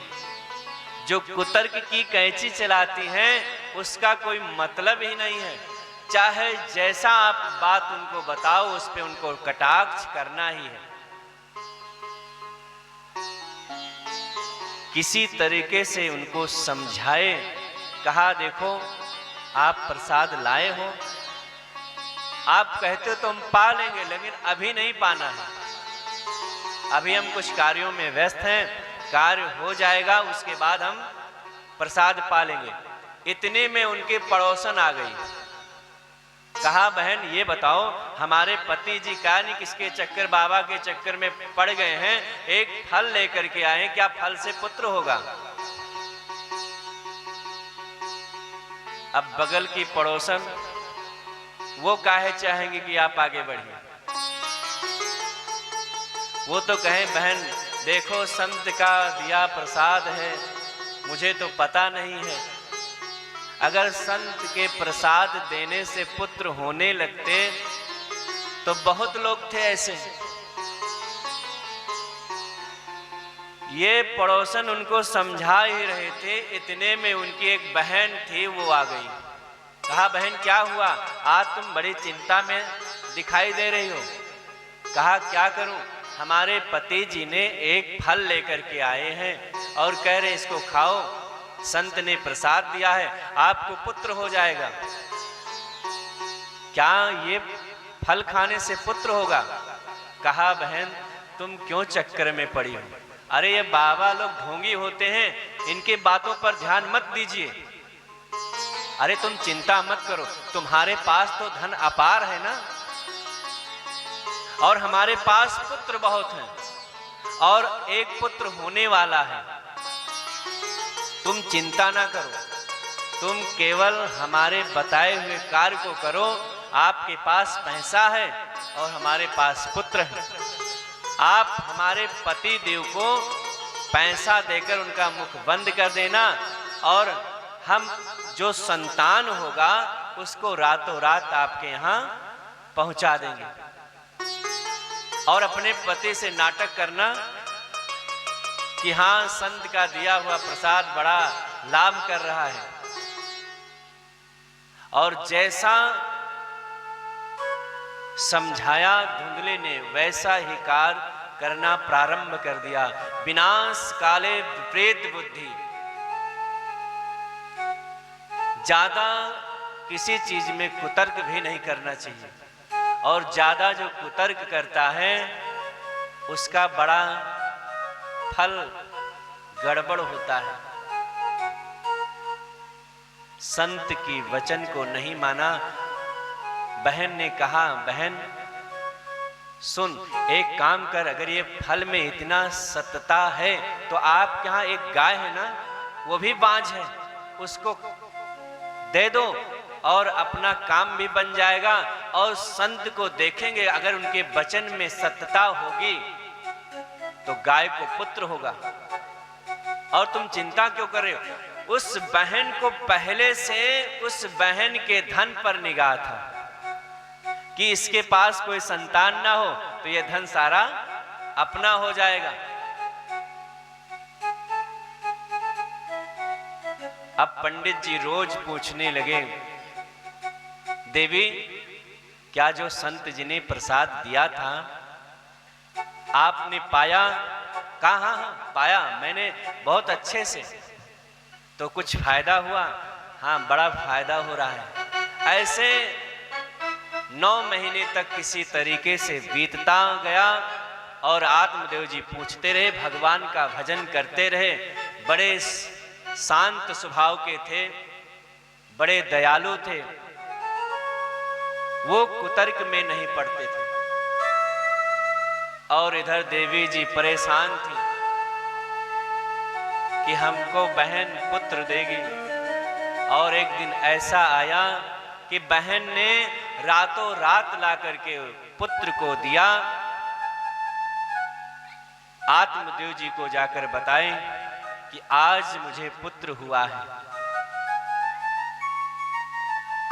जो कुतर्क की कैंची चलाती हैं, उसका कोई मतलब ही नहीं है। चाहे जैसा आप बात उनको बताओ उस पे उनको कटाक्ष करना ही है। किसी तरीके से उनको समझाए। कहा देखो आप प्रसाद लाए हो, आप कहते हो तो हम पा लेंगे, लेकिन अभी नहीं पाना है। अभी हम कुछ कार्यों में व्यस्त हैं, कार्य हो जाएगा उसके बाद हम प्रसाद पा लेंगे। इतने में उनके पड़ोसन आ गई। कहा, बहन ये बताओ, हमारे पति जी का नहीं किसके चक्कर, बाबा के चक्कर में पड़ गए हैं, एक फल लेकर के आए, क्या फल से पुत्र होगा? अब बगल की पड़ोसन वो काहे चाहेंगे कि आप आगे बढ़िए? वो तो कहें, बहन देखो संत का दिया प्रसाद है, मुझे तो पता नहीं है। अगर संत के प्रसाद देने से पुत्र होने लगते तो बहुत लोग थे ऐसे। ये पड़ोसन उनको समझा ही रहे थे, इतने में उनकी एक बहन थी, वो आ गई। कहा, बहन क्या हुआ, आज तुम बड़ी चिंता में दिखाई दे रही हो? कहा, क्या करूं, हमारे पति जी ने एक फल लेकर के आए हैं और कह रहे इसको खाओ, संत ने प्रसाद दिया है, आपको पुत्र हो जाएगा। क्या ये फल खाने से पुत्र होगा? कहा, बहन तुम क्यों चक्कर में पड़ी हो? अरे ये बाबा लोग ढोंगी होते हैं, इनके बातों पर ध्यान मत दीजिए। अरे तुम चिंता मत करो, तुम्हारे पास तो धन अपार है ना, और हमारे पास पुत्र बहुत हैं और एक पुत्र होने वाला है। तुम चिंता ना करो, तुम केवल हमारे बताए हुए कार्य को करो, आपके पास पैसा है और हमारे पास पुत्र है। आप हमारे पति देव को पैसा देकर उनका मुख बंद कर देना और हम जो संतान होगा उसको रातों रात आपके यहाँ पहुंचा देंगे। और अपने पति से नाटक करना कि हाँ संत का दिया हुआ प्रसाद बड़ा लाभ कर रहा है। और जैसा समझाया धुंधले ने वैसा ही कार्य करना प्रारंभ कर दिया। विनाश काले विपरीत बुद्धि। ज्यादा किसी चीज में कुतर्क भी नहीं करना चाहिए, और ज्यादा जो कुतर्क करता है उसका बड़ा फल गड़बड़ होता है। संत की वचन को नहीं माना। बहन ने कहा, बहन सुन, एक काम कर, अगर ये फल में इतना सत्ता है तो आप यहाँ एक गाय है ना, वो भी बांझ है, उसको दे दो और अपना काम भी बन जाएगा। और संत को देखेंगे, अगर उनके वचन में सत्यता होगी तो गाय को पुत्र होगा। और तुम चिंता क्यों कर रहे हो? उस बहन को पहले से उस बहन के धन पर निगाह था कि इसके पास कोई संतान ना हो तो यह धन सारा अपना हो जाएगा। अब पंडित जी रोज पूछने लगे, देवी क्या जो संत जी ने प्रसाद दिया था आपने पाया? कहा, हाँ पाया मैंने बहुत अच्छे से। तो कुछ फायदा हुआ? हाँ बड़ा फायदा हो रहा है। ऐसे 9 महीने तक किसी तरीके से बीतता गया और आत्मदेव जी पूछते रहे, भगवान का भजन करते रहे। बड़े शांत स्वभाव के थे, बड़े दयालु थे, वो कुतर्क में नहीं पड़ते थे। और इधर देवी जी परेशान थी कि हमको बहन पुत्र देगी। और एक दिन ऐसा आया कि बहन ने रातों रात ला करके पुत्र को दिया। आत्मदेव जी को जाकर बताएं कि आज मुझे पुत्र हुआ है।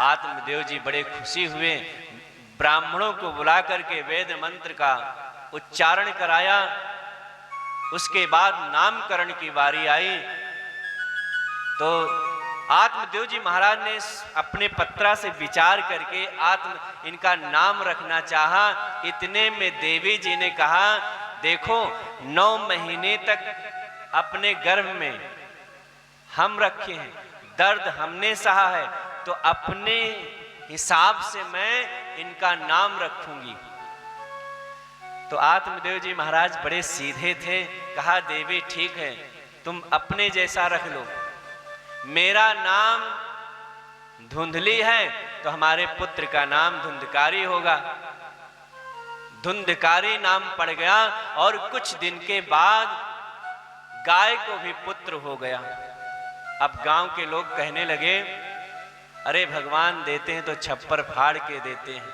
आत्मदेव जी बड़े खुशी हुए, ब्राह्मणों को बुला करके वेद मंत्र का उच्चारण कराया। उसके बाद नामकरण की बारी आई तो आत्मदेव जी महाराज ने अपने पत्रा से विचार करके इनका नाम रखना चाहा। इतने में देवी जी ने कहा, देखो 9 महीने तक अपने गर्भ में हम रखे हैं, दर्द हमने सहा है, तो अपने हिसाब से मैं इनका नाम रखूंगी। तो आत्मदेव जी महाराज बड़े सीधे थे। कहा, देवी ठीक है, तुम अपने जैसा रख लो, मेरा नाम धुंधली है तो हमारे पुत्र का नाम धुंधकारी होगा। धुंधकारी नाम पड़ गया और कुछ दिन के बाद गाय को भी पुत्र हो गया। अब गांव के लोग कहने लगे, अरे भगवान देते हैं तो छप्पर फाड़ के देते हैं।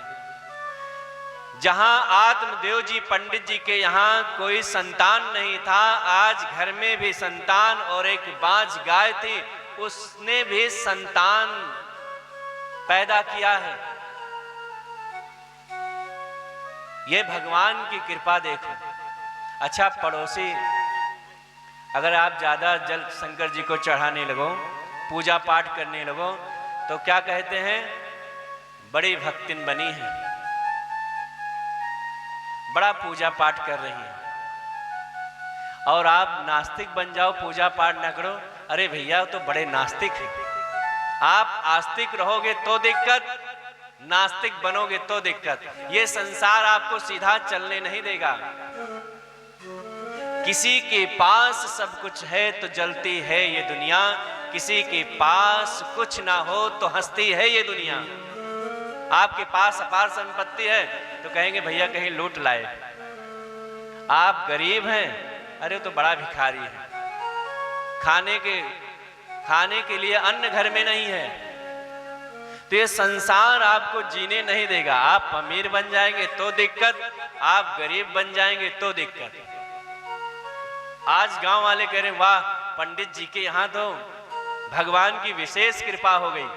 जहां आत्मदेव जी पंडित जी के यहां कोई संतान नहीं था, आज घर में भी संतान और एक बांझ गाय थी, उसने भी संतान पैदा किया है। ये भगवान की कृपा देखो। अच्छा पड़ोसी, अगर आप ज्यादा जल शंकर जी को चढ़ाने लगो, पूजा पाठ करने लगो, तो क्या कहते हैं, बड़ी भक्तिन बनी है, बड़ा पूजा पाठ कर रही है। और आप नास्तिक बन जाओ, पूजा पाठ ना करो, अरे भैया तो बड़े नास्तिक हैं। आप आस्तिक रहोगे तो दिक्कत, नास्तिक बनोगे तो दिक्कत। ये संसार आपको सीधा चलने नहीं देगा। किसी के पास सब कुछ है तो जलती है ये दुनिया, किसी के पास कुछ ना हो तो हंसती है ये दुनिया। आपके पास अपार संपत्ति है तो कहेंगे भैया कहीं लूट लाए। आप गरीब हैं, अरे तो बड़ा भिखारी है, खाने के लिए अन्न घर में नहीं है। तो ये संसार आपको जीने नहीं देगा। आप अमीर बन जाएंगे तो दिक्कत, आप गरीब बन जाएंगे तो दिक्कत। आज गांव वाले कह रहे, वाह पंडित जी के यहां तो भगवान की विशेष कृपा हो गई।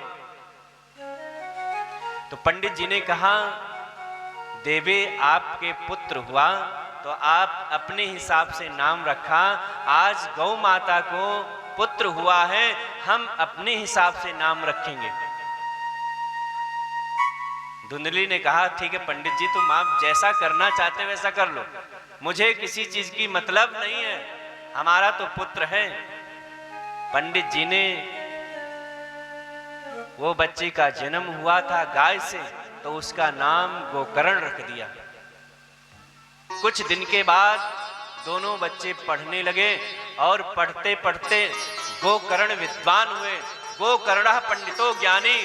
तो पंडित जी ने कहा, देवी आपके पुत्र हुआ तो आप अपने हिसाब से नाम रखा, आज गौ माता को पुत्र हुआ है, हम अपने हिसाब से नाम रखेंगे। धुंधली ने कहा, ठीक है पंडित जी, तुम आप जैसा करना चाहते हैं वैसा कर लो, मुझे किसी चीज की मतलब नहीं है, हमारा तो पुत्र है। पंडित जी ने, वो बच्चे का जन्म हुआ था गाय से, तो उसका नाम गोकर्ण रख दिया। कुछ दिन के बाद दोनों बच्चे पढ़ने लगे और पढ़ते पढ़ते गोकर्ण विद्वान हुए। गोकर्ण पंडितो ज्ञानी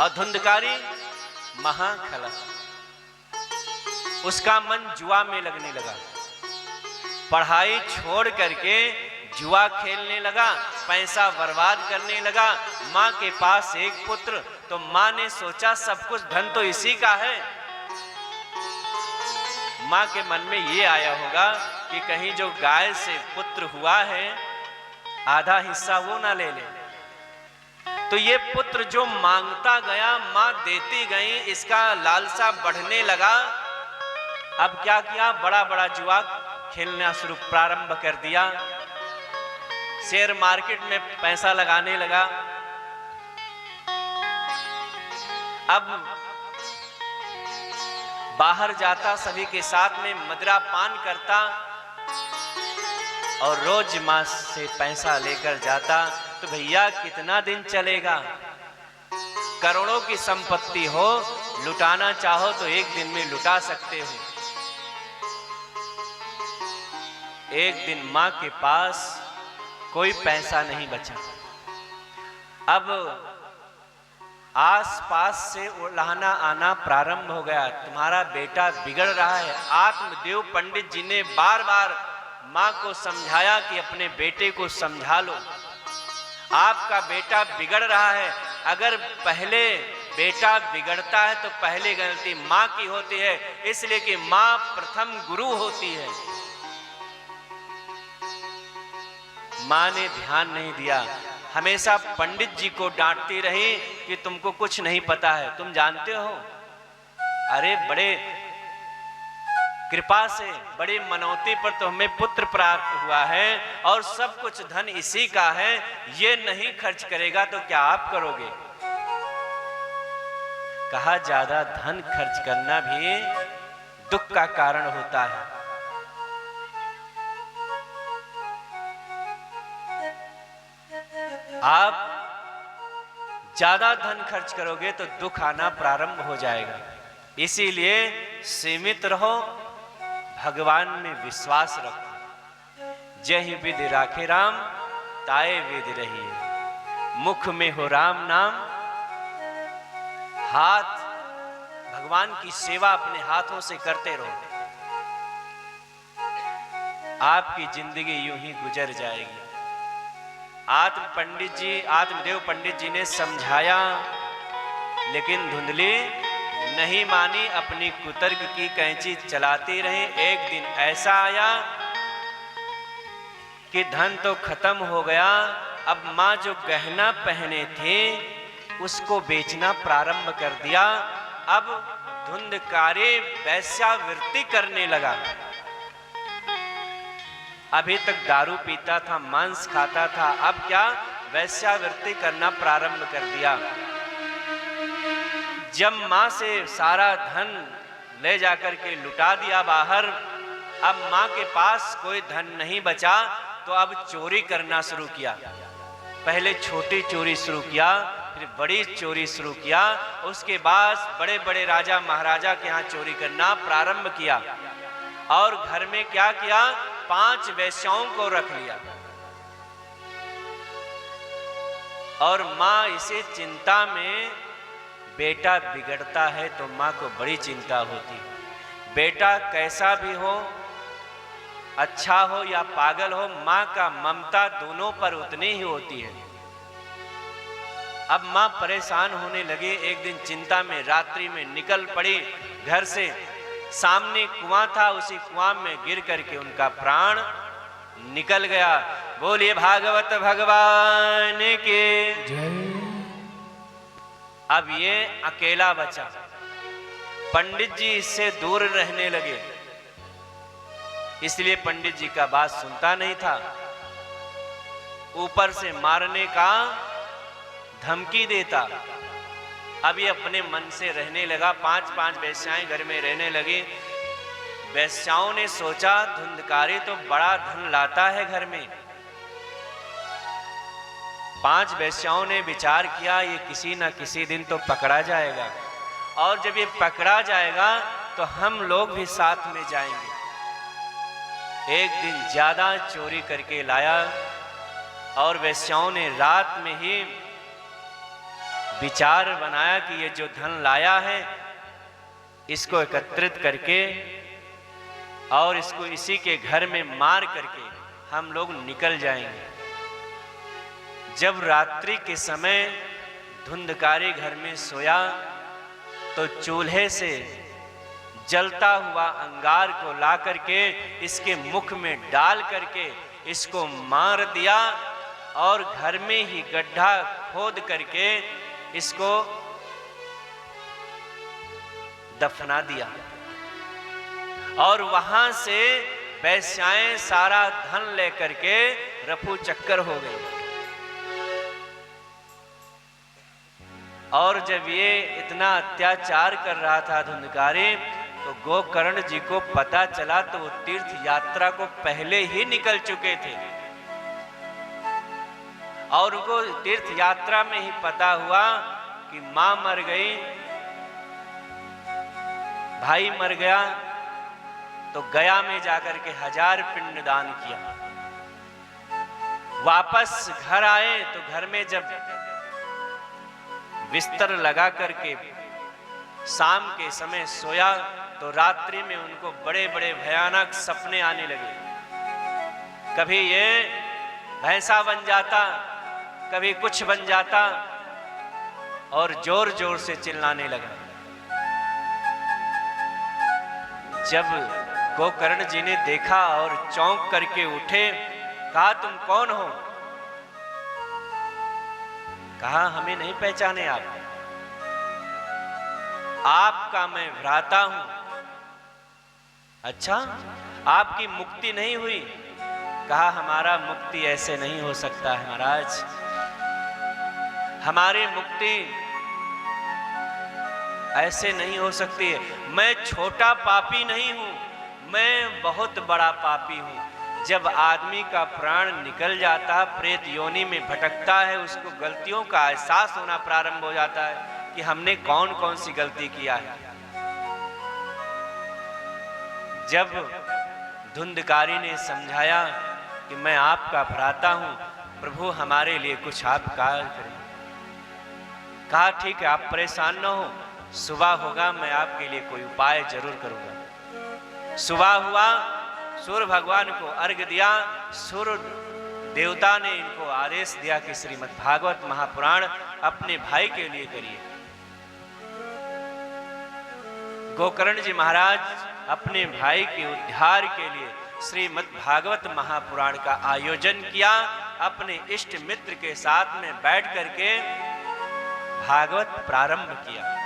और धुंधकारी महाखला। उसका मन जुआ में लगने लगा, पढ़ाई छोड़ करके जुआ खेलने लगा, पैसा बर्बाद करने लगा। माँ के पास एक पुत्र, तो माँ ने सोचा सब कुछ धन तो इसी का है। माँ के मन में ये आया होगा कि कहीं जो गाय से पुत्र हुआ है आधा हिस्सा वो ना ले ले। तो ये पुत्र जो मांगता गया, माँ देती गई, इसका लालसा बढ़ने लगा। अब क्या किया, बड़ा बड़ा जुआ खेलना शुरू प्रारंभ कर दिया, शेयर मार्केट में पैसा लगाने लगा। अब बाहर जाता, सभी के साथ में मदिरा पान करता और रोज मां से पैसा लेकर जाता। तो भैया कितना दिन चलेगा, करोड़ों की संपत्ति हो, लुटाना चाहो तो एक दिन में लुटा सकते हो। एक दिन मां के पास कोई पैसा नहीं बचा। अब आस पास से उलाहना आना प्रारंभ हो गया, तुम्हारा बेटा बिगड़ रहा है। आत्मदेव पंडित जी ने बार बार मां को समझाया कि अपने बेटे को समझा लो, आपका बेटा बिगड़ रहा है। अगर पहले बेटा बिगड़ता है तो पहली गलती मां की होती है, इसलिए कि मां प्रथम गुरु होती है। मां ने ध्यान नहीं दिया, हमेशा पंडित जी को डांटती रही कि तुमको कुछ नहीं पता है, तुम जानते हो, अरे बड़े कृपा से, बड़ी मनौती पर तो हमें पुत्र प्राप्त हुआ है और सब कुछ धन इसी का है, ये नहीं खर्च करेगा तो क्या आप करोगे। कहा ज्यादा धन खर्च करना भी दुख का कारण होता है। आप ज्यादा धन खर्च करोगे तो दुख आना प्रारंभ हो जाएगा। इसीलिए सीमित रहो, भगवान में विश्वास रखो। जय विधि राखे राम, ताए विधि रहिए। मुख में हो राम नाम, हाथ भगवान की सेवा अपने हाथों से करते रहो, आपकी जिंदगी यूं ही गुजर जाएगी। आत्मदेव पंडित जी ने समझाया, लेकिन धुंधली नहीं मानी, अपनी कुतर्क की कैंची चलाती रही। एक दिन ऐसा आया कि धन तो खत्म हो गया, अब माँ जो गहना पहने थे उसको बेचना प्रारंभ कर दिया। अब धुंधकारी वैश्यावृत्ति करने लगा। अभी तक दारू पीता था, मांस खाता था, अब क्या वैश्यावृत्ति करना प्रारंभ कर दिया। जब माँ से सारा धन ले जाकर के लुटा दिया बाहर, अब माँ के पास कोई धन नहीं बचा, तो अब चोरी करना शुरू किया। पहले छोटी चोरी शुरू किया, फिर बड़ी चोरी शुरू किया, उसके बाद बड़े बड़े राजा महाराजा के यहाँ चोरी करना प्रारंभ किया। और घर में क्या किया, 5 वेश्याओं को रख लिया। और माँ इसे चिंता में, बेटा बिगड़ता है तो माँ को बड़ी चिंता होती है। बेटा कैसा भी हो, अच्छा हो या पागल हो, माँ का ममता दोनों पर उतनी ही होती है। अब माँ परेशान होने लगी। एक दिन चिंता में रात्रि में निकल पड़ी घर से। सामने कुआं था, उसी कुआं में गिर करके उनका प्राण निकल गया। बोलिए भागवत भगवान के जय। अब ये अकेला बचा। पंडित जी इससे दूर रहने लगे, इसलिए पंडित जी का बात सुनता नहीं था। ऊपर से मारने का धमकी देता। अब ये अपने मन से रहने लगा। 5-5 वेश्याएं घर में रहने लगी। वेश्याओं ने सोचा, धुंधकारी तो बड़ा धन लाता है घर में। 5 वेश्याओं ने विचार किया, ये किसी न किसी दिन तो पकड़ा जाएगा, और जब ये पकड़ा जाएगा तो हम लोग भी साथ में जाएंगे। एक दिन ज्यादा चोरी करके लाया, और वेश्याओं ने रात में ही विचार बनाया कि ये जो धन लाया है इसको एकत्रित करके और इसको इसी के घर में मार करके हम लोग निकल जाएंगे। जब रात्रि के समय धुंधकारी घर में सोया तो चूल्हे से जलता हुआ अंगार को ला करके इसके मुख में डाल करके इसको मार दिया, और घर में ही गड्ढा खोद करके इसको दफना दिया। और वहां से वेश्याएं सारा धन लेकर के रफू चक्कर हो गई। और जब ये इतना अत्याचार कर रहा था धुंधकारी, तो गोकर्ण जी को पता चला, तो वो तीर्थ यात्रा को पहले ही निकल चुके थे। और उनको तीर्थ यात्रा में ही पता हुआ कि मां मर गई, भाई मर गया, तो गया में जाकर के 1000 पिंड दान किया। वापस घर आए तो घर में जब बिस्तर लगा करके शाम के समय सोया, तो रात्रि में उनको बड़े बड़े भयानक सपने आने लगे। कभी ये भैंसा बन जाता, कभी कुछ बन जाता, और जोर जोर से चिल्लाने लगा। जब गोकर्ण जी ने देखा और चौंक करके उठे, कहा तुम कौन हो? कहा हमें नहीं पहचाने आप, आपका मैं भ्राता हूं। अच्छा, आपकी मुक्ति नहीं हुई? कहा हमारा मुक्ति ऐसे नहीं हो सकता है महाराज, हमारी मुक्ति ऐसे नहीं हो सकती है। मैं छोटा पापी नहीं हूं, मैं बहुत बड़ा पापी हूं। जब आदमी का प्राण निकल जाता, प्रेत योनि में भटकता है, उसको गलतियों का एहसास होना प्रारंभ हो जाता है कि हमने कौन कौन सी गलती किया है। जब धुंधकारी ने समझाया कि मैं आपका भ्राता हूं, प्रभु हमारे लिए कुछ आप कार्य करें। कहा ठीक है, आप परेशान न हो, सुबह होगा मैं आपके लिए कोई उपाय जरूर करूंगा। सुबह हुआ, सूर्य भगवान को अर्घ दिया। सूर्य देवता ने इनको आदेश दिया कि श्रीमद् भागवत महापुराण अपने भाई के लिए करिए। गोकर्ण जी महाराज अपने भाई के उद्धार के लिए श्रीमद् भागवत महापुराण का आयोजन किया। अपने इष्ट मित्र के साथ में बैठ करके भागवत प्रारंभ किया।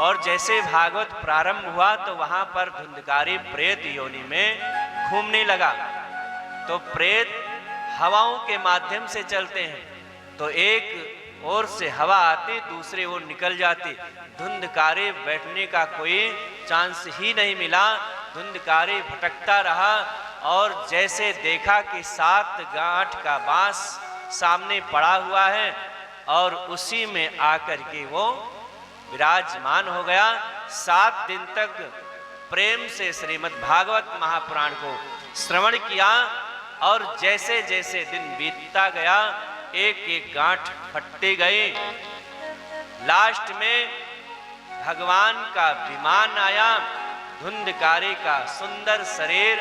और जैसे भागवत प्रारंभ हुआ तो वहां पर धुंधकारी प्रेत योनि में घूमने लगा। तो प्रेत हवाओं के माध्यम से चलते हैं, तो एक ओर से हवा आती, दूसरी ओर निकल जाती। धुंधकारी बैठने का कोई चांस ही नहीं मिला। धुंधकारी भटकता रहा और जैसे देखा कि 7 गांठ का बांस सामने पड़ा हुआ है और उसी में आकर के वो विराजमान हो गया। 7 दिन तक प्रेम से श्रीमद् भागवत महापुराण को श्रवण किया और जैसे जैसे दिन बीतता गया एक एक गांठ फटती गई। लास्ट में भगवान का विमान आया। धुंधकारी का सुंदर शरीर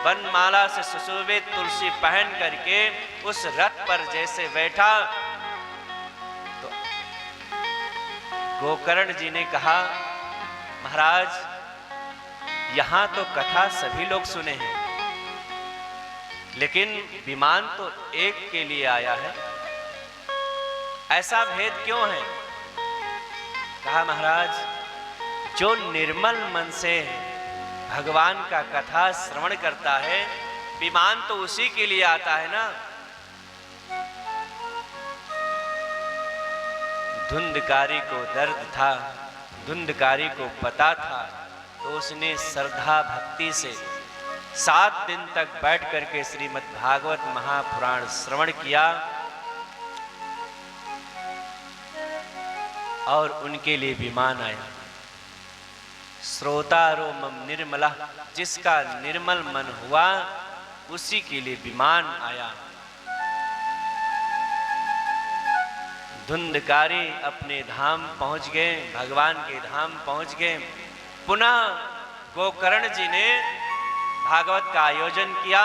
वनमाला से सुशोभित तुलसी पहन करके उस रथ पर जैसे बैठा तो गोकर्ण जी ने कहा, महाराज यहां तो कथा सभी लोग सुने हैं, लेकिन विमान तो एक के लिए आया है, ऐसा भेद क्यों है? कहा, महाराज जो निर्मल मन से भगवान का कथा श्रवण करता है, विमान तो उसी के लिए आता है ना। धुंधकारी को दर्द था, धुंधकारी को पता था, तो उसने श्रद्धा भक्ति से 7 दिन तक बैठ करके श्रीमद् भागवत महापुराण श्रवण किया और उनके लिए विमान आया। श्रोतारो मम निर्मला, जिसका निर्मल मन हुआ उसी के लिए विमान आया। धुंधकारी अपने धाम पहुंच गए, भगवान के धाम पहुंच गए। पुनः गोकर्ण जी ने भागवत का आयोजन किया।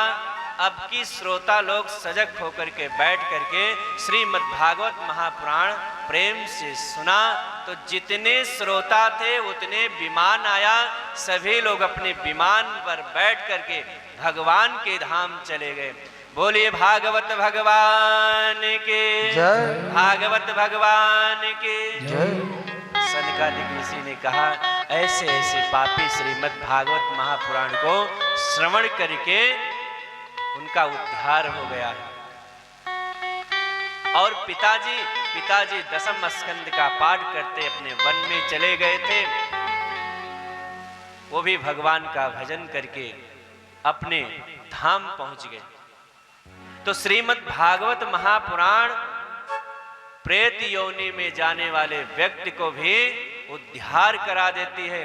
अब की श्रोता लोग सजग होकर के बैठ करके श्रीमद् भागवत महापुराण प्रेम से सुना। तो जितने श्रोता थे उतने विमान आया। सभी लोग अपने विमान पर बैठ करके भगवान के धाम चले गए। बोलिए भागवत भगवान के जय, भागवत भगवान के जय। सनकादिक ऋषि ने कहा, ऐसे ऐसे पापी श्रीमद् भागवत महापुराण को श्रवण करके उनका उद्धार हो गया है। और पिताजी 10वें स्कंद का पाठ करते अपने वन में चले गए थे। वो भी भगवान का भजन करके अपने धाम पहुंच गए। तो श्रीमद् भागवत महापुराण प्रेत योनि में जाने वाले व्यक्ति को भी उद्धार करा देती है।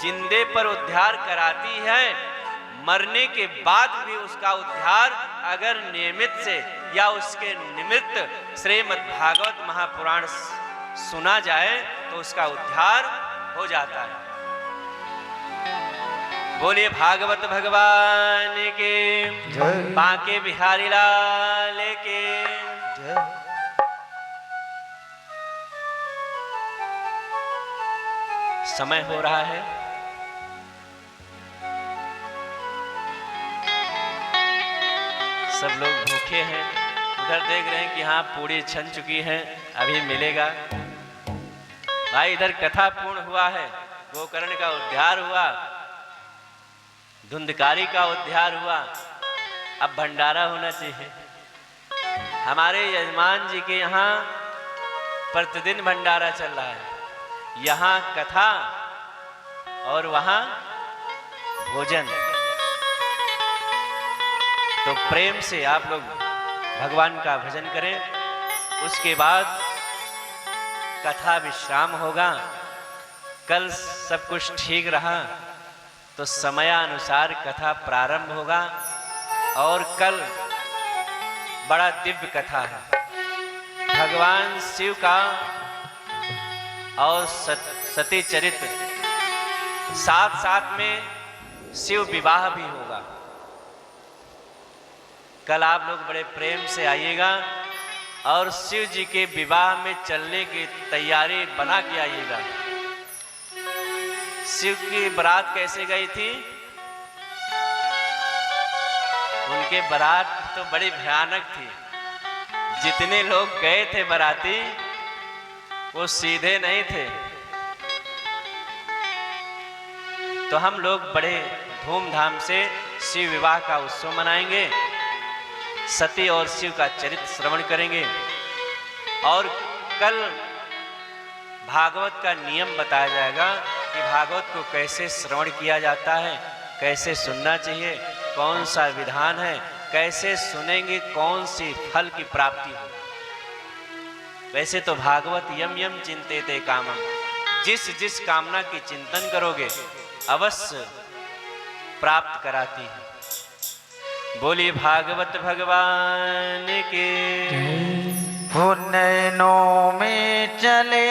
जिंदे पर उद्धार कराती है, मरने के बाद भी उसका उद्धार अगर नियमित से या उसके निमित्त श्रीमद् भागवत महापुराण सुना जाए तो उसका उद्धार हो जाता है। बोलिए भागवत भगवान के जय, बांके बिहारी लाल के जय। समय हो रहा है। सब लोग भूखे हैं। उधर देख रहे हैं कि हाँ पूरी छन चुकी है, अभी मिलेगा। भाई इधर कथा पूर्ण हुआ है, गोकर्ण का उद्धार हुआ, धुंधकारी का उद्धार हुआ। अब भंडारा होना चाहिए। हमारे यजमान जी के यहाँ प्रतिदिन भंडारा चल रहा है। यहाँ कथा और वहाँ भोजन। तो प्रेम से आप लोग भगवान का भजन करें। उसके बाद कथा विश्राम होगा। कल सब कुछ ठीक रहा तो समयानुसार कथा प्रारंभ होगा और कल बड़ा दिव्य कथा है। भगवान शिव का और सती चरित्र, साथ साथ में शिव विवाह भी होगा। कल आप लोग बड़े प्रेम से आइएगा और शिव जी के विवाह में चलने की तैयारी बना के आइएगा। शिव की बारात कैसे गई थी? उनके बारात तो बड़ी भयानक थी। जितने लोग गए थे बाराती वो सीधे नहीं थे। तो हम लोग बड़े धूमधाम से शिव विवाह का उत्सव मनाएंगे, सती और शिव का चरित्र श्रवण करेंगे और कल भागवत का नियम बताया जाएगा कि भागवत को कैसे श्रवण किया जाता है, कैसे सुनना चाहिए, कौन सा विधान है, कैसे सुनेंगे कौन सी फल की प्राप्ति हो। वैसे तो भागवत यम यम चिंतेते कामम, जिस जिस कामना की चिंतन करोगे अवश्य प्राप्त कराती है। बोली भागवत भगवान के। हो नैनों में चले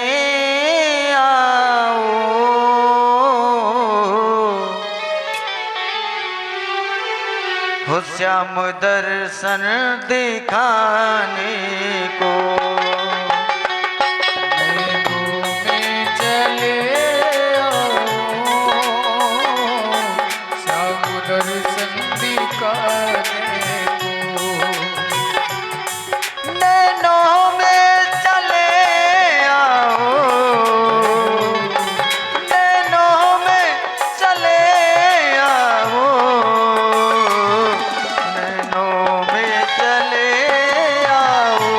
आओ, हो श्याम दर्शन दिखाने को। नैनों में चले आओ, श्याम दर्शन दिखाने को। नैनों में चले आओ, नैनों में चले आओ, नैनों में चले आओ,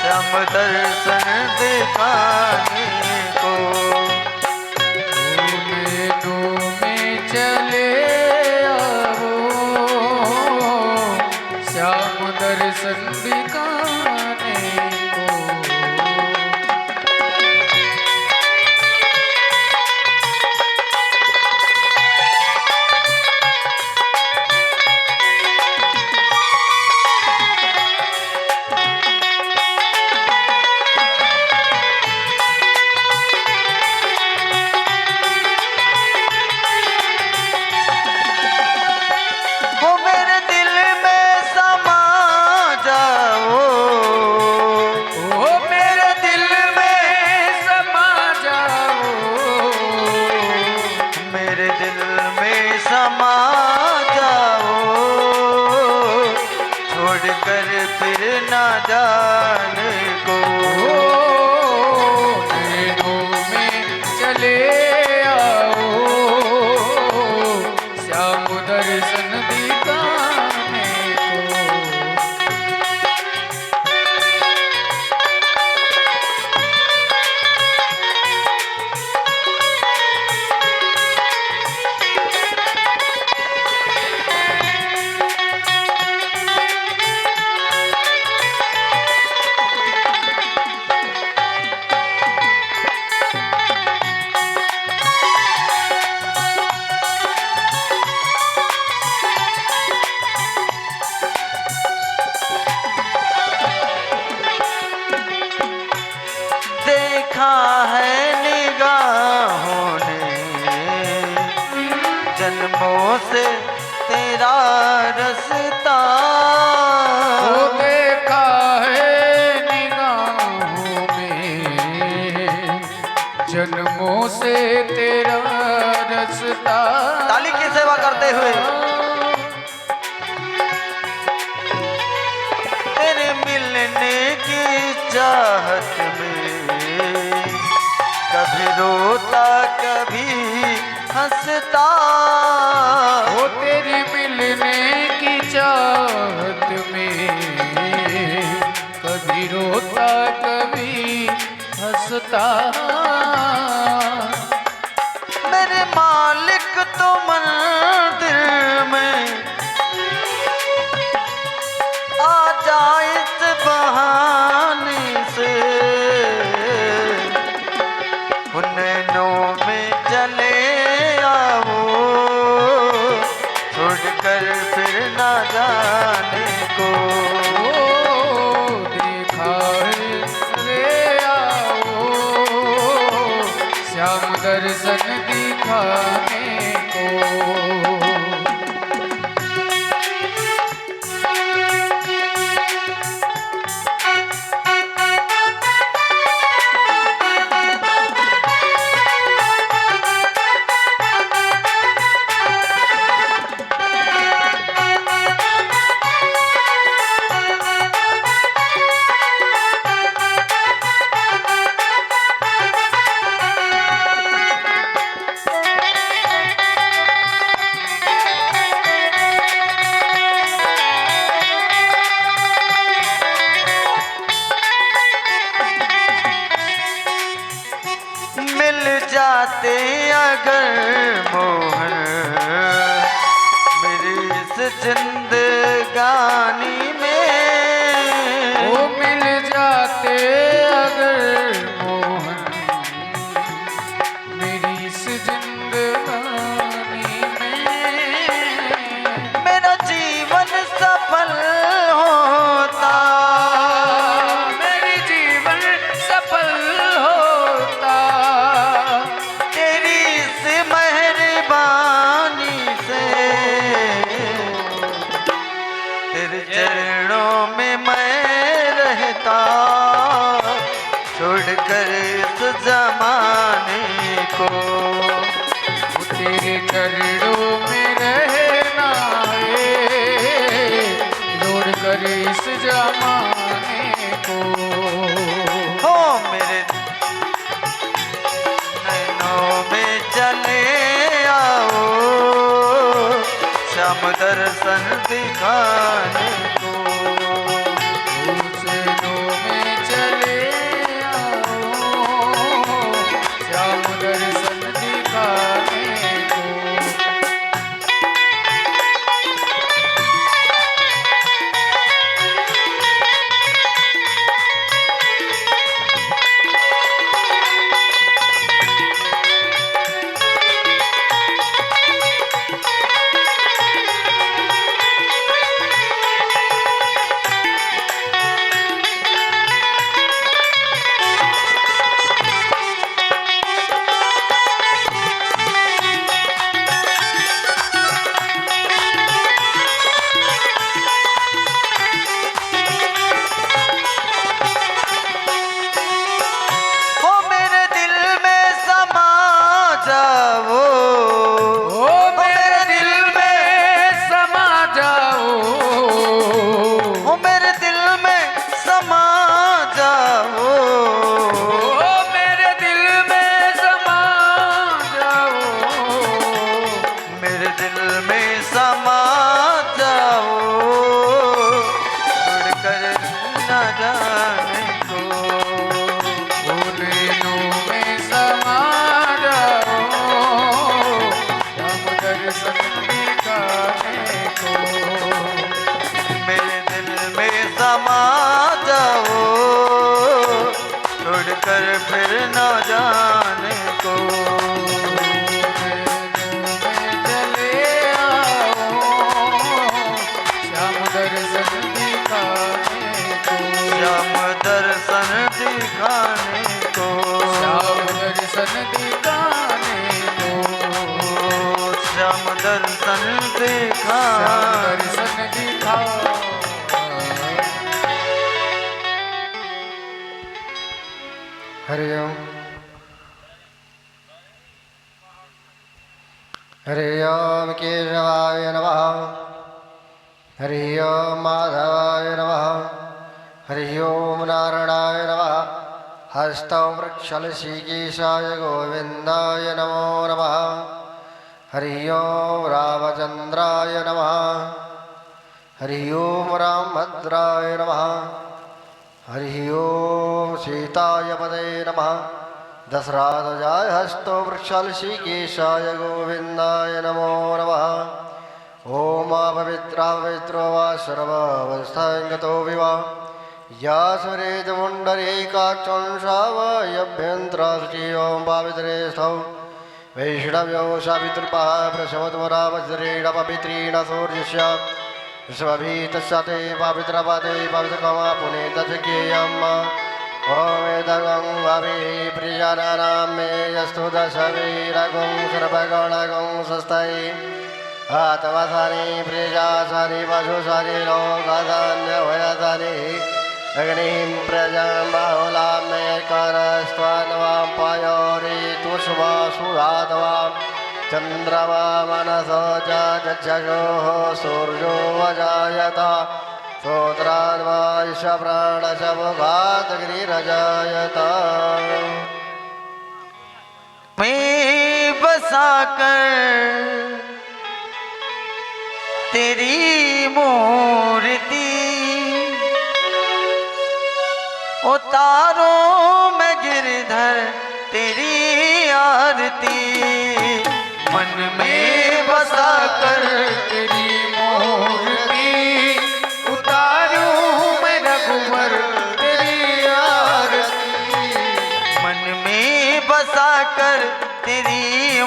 श्याम दर्शन दिखाने को। नैनों में चले आओ, श्याम दर्शन दिखाने को। हो मेरे दिल में समा जाओ, हो मेरे दिल में समा जाओ, मेरे दिल में समा जाओ, छोड़कर फिर ना जाने को। नैनों में चले आओ, श्याम दर्शन दिखाने को। देखा है निगाहों ने जन्मों से तेरा रास्ता। वो देखा है निगाहों में जन्मों से तेरा रास्ता। ताली की सेवा करते हुए तेरे मिलने की चाहत में कभी रोता कभी हंसता। वो तेरी मिलने की चाहत में कभी रोता कभी हंसता। मेरे मालिक तो मंदिर में आ जाए इस बहाने से। नैनों में चले आओ, छोड़कर फिर ना जाने को। देखा है रे आओ श्याम दर्शन दिखाने को। मिल जाते अगर मोहन मेरी इस जिंदगानी में, वो मिल जाते अगर मोहन मेरी इस जिंदगानी में, मेरा जीवन सफल होता, मेरी जीवन सफल होता। तेरी इस मेहरबानी से, तेरे चरणों में मैं रहता, छोड़कर इस जमाने को। तेरे चरणों में रहना है, छोड़ कर इस जमाने को। हो मेरे नैनों में चले आओ श्याम दर्शन दिखाने को। चरणों में चले आओ श्याम दर्शन दिखाने को। हो मेरे दिल में समा जाओ, ओ मेरे दिल में समा जाओ, हो मेरे दिल में समा जाओ, ओ मेरे दिल में समा जाओ। मेरे दिल में समा जाओ, छोड़कर न जाने को। नैनों में समा जाओ श्याम दर्शन दिखाने को। मेरे दिल में समा जाओ, छोड़कर फिर न जाने को। चले आओ श्याम दर्शन दिखाने को। श्याम दर्शन दिखाने को। श्याम दर्शन दिखाने को। श्याम दर्शन श्याम दिखाने। दर्शन दिखा। हरि ओम। हरि ओम केशवाय नमः। हरि ओम माधवाय नमः। हरि ओम नारायणाय नमः। हस्तौ वृक्षलशिकेशाय गोविन्दाय नमो नमः। हरि ओम रामचन्द्राय नमः। हरि ओम रामभद्राय नमः। हरि ओम सीताय पदे नमः। दशरथजाय हस्तो वृक्षलशिकेशाय गोविन्दाय नमो नमः। ओम पवित्रो वा सर्वावस्थाङ्गतो विवा या स्मरेत पुण्डरीकाक्षंसावयभ्यन्तराशुचि ओं पावित्रे स्थौ वैष्णव्यो सावित्रिपः प्रशमतुमरा वज्रेण पवित्रेण सूर्यस्य स्वभी तस्ते पवित्रपदे पवित्रकमा पुणे तथ्येयम् ओम एदगं अभि प्रियनरां मे यस्तु दशवीरगुं सर्वगणगुं स्वस्ति आत्मसानि प्रियासानि पशुसानि लोकधान्यभयसानि अग्निं प्रजां बाहुलां मे करस्त्वन्वां पयोरितुष्मा सुधात्वां चन्द्रमा मनसो जगज्जगोः सूर्यो वजायत श्रोत्राद्वायुष प्राणश मुखादग्निरजायत मैं बसा कर तेरी मूर्ति उतारो मैं गिरधर तेरी आरती मन में बसा कर तेरी मूर्ति उतारूं मैं रघुवर तेरी आरती मन में बसा कर तेरी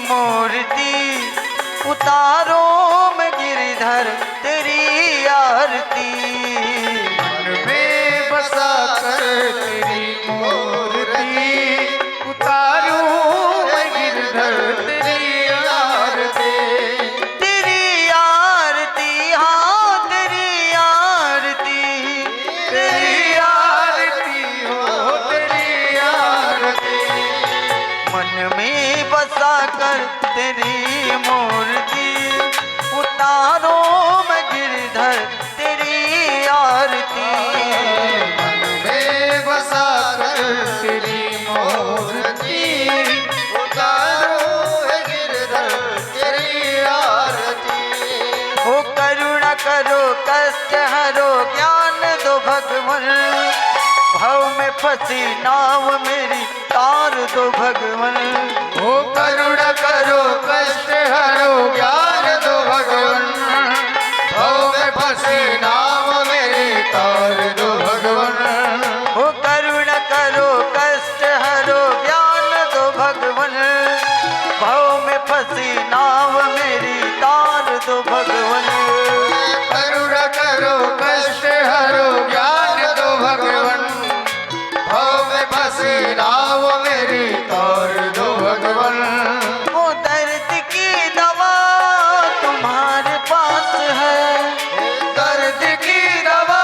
मूर्ति उतारो मैं गिरधर तेरी आरती मन में बसा कर तेरी मूर्ति उतारूं मैं गिरधर तेरी तेरी मूर्ति उतारो मैं गिरधर तेरी आरती मन में बसा कर तेरी मूर्ति उतारो मैं गिरधर तेरी आरती हो करुणा करो कष्ट हरो ज्ञान दो भगवन भव में फंसी नाव मेरी तार दो भगवन हो करुणा करो कष्ट हरो ज्ञान दो भगवन भव में फंसी नाव मेरी तार दो भगवन हो करुणा करो कष्ट हरो ज्ञान दो भगवन भव में फंसी नाव मेरी तार दो भगवन करुणा करो कष्ट हरो ज्ञान दो भगवन भव में फंसी नाव मेरी तार दो भगवन वो दर्द की दवा तुम्हारे पास है दर्द की दवा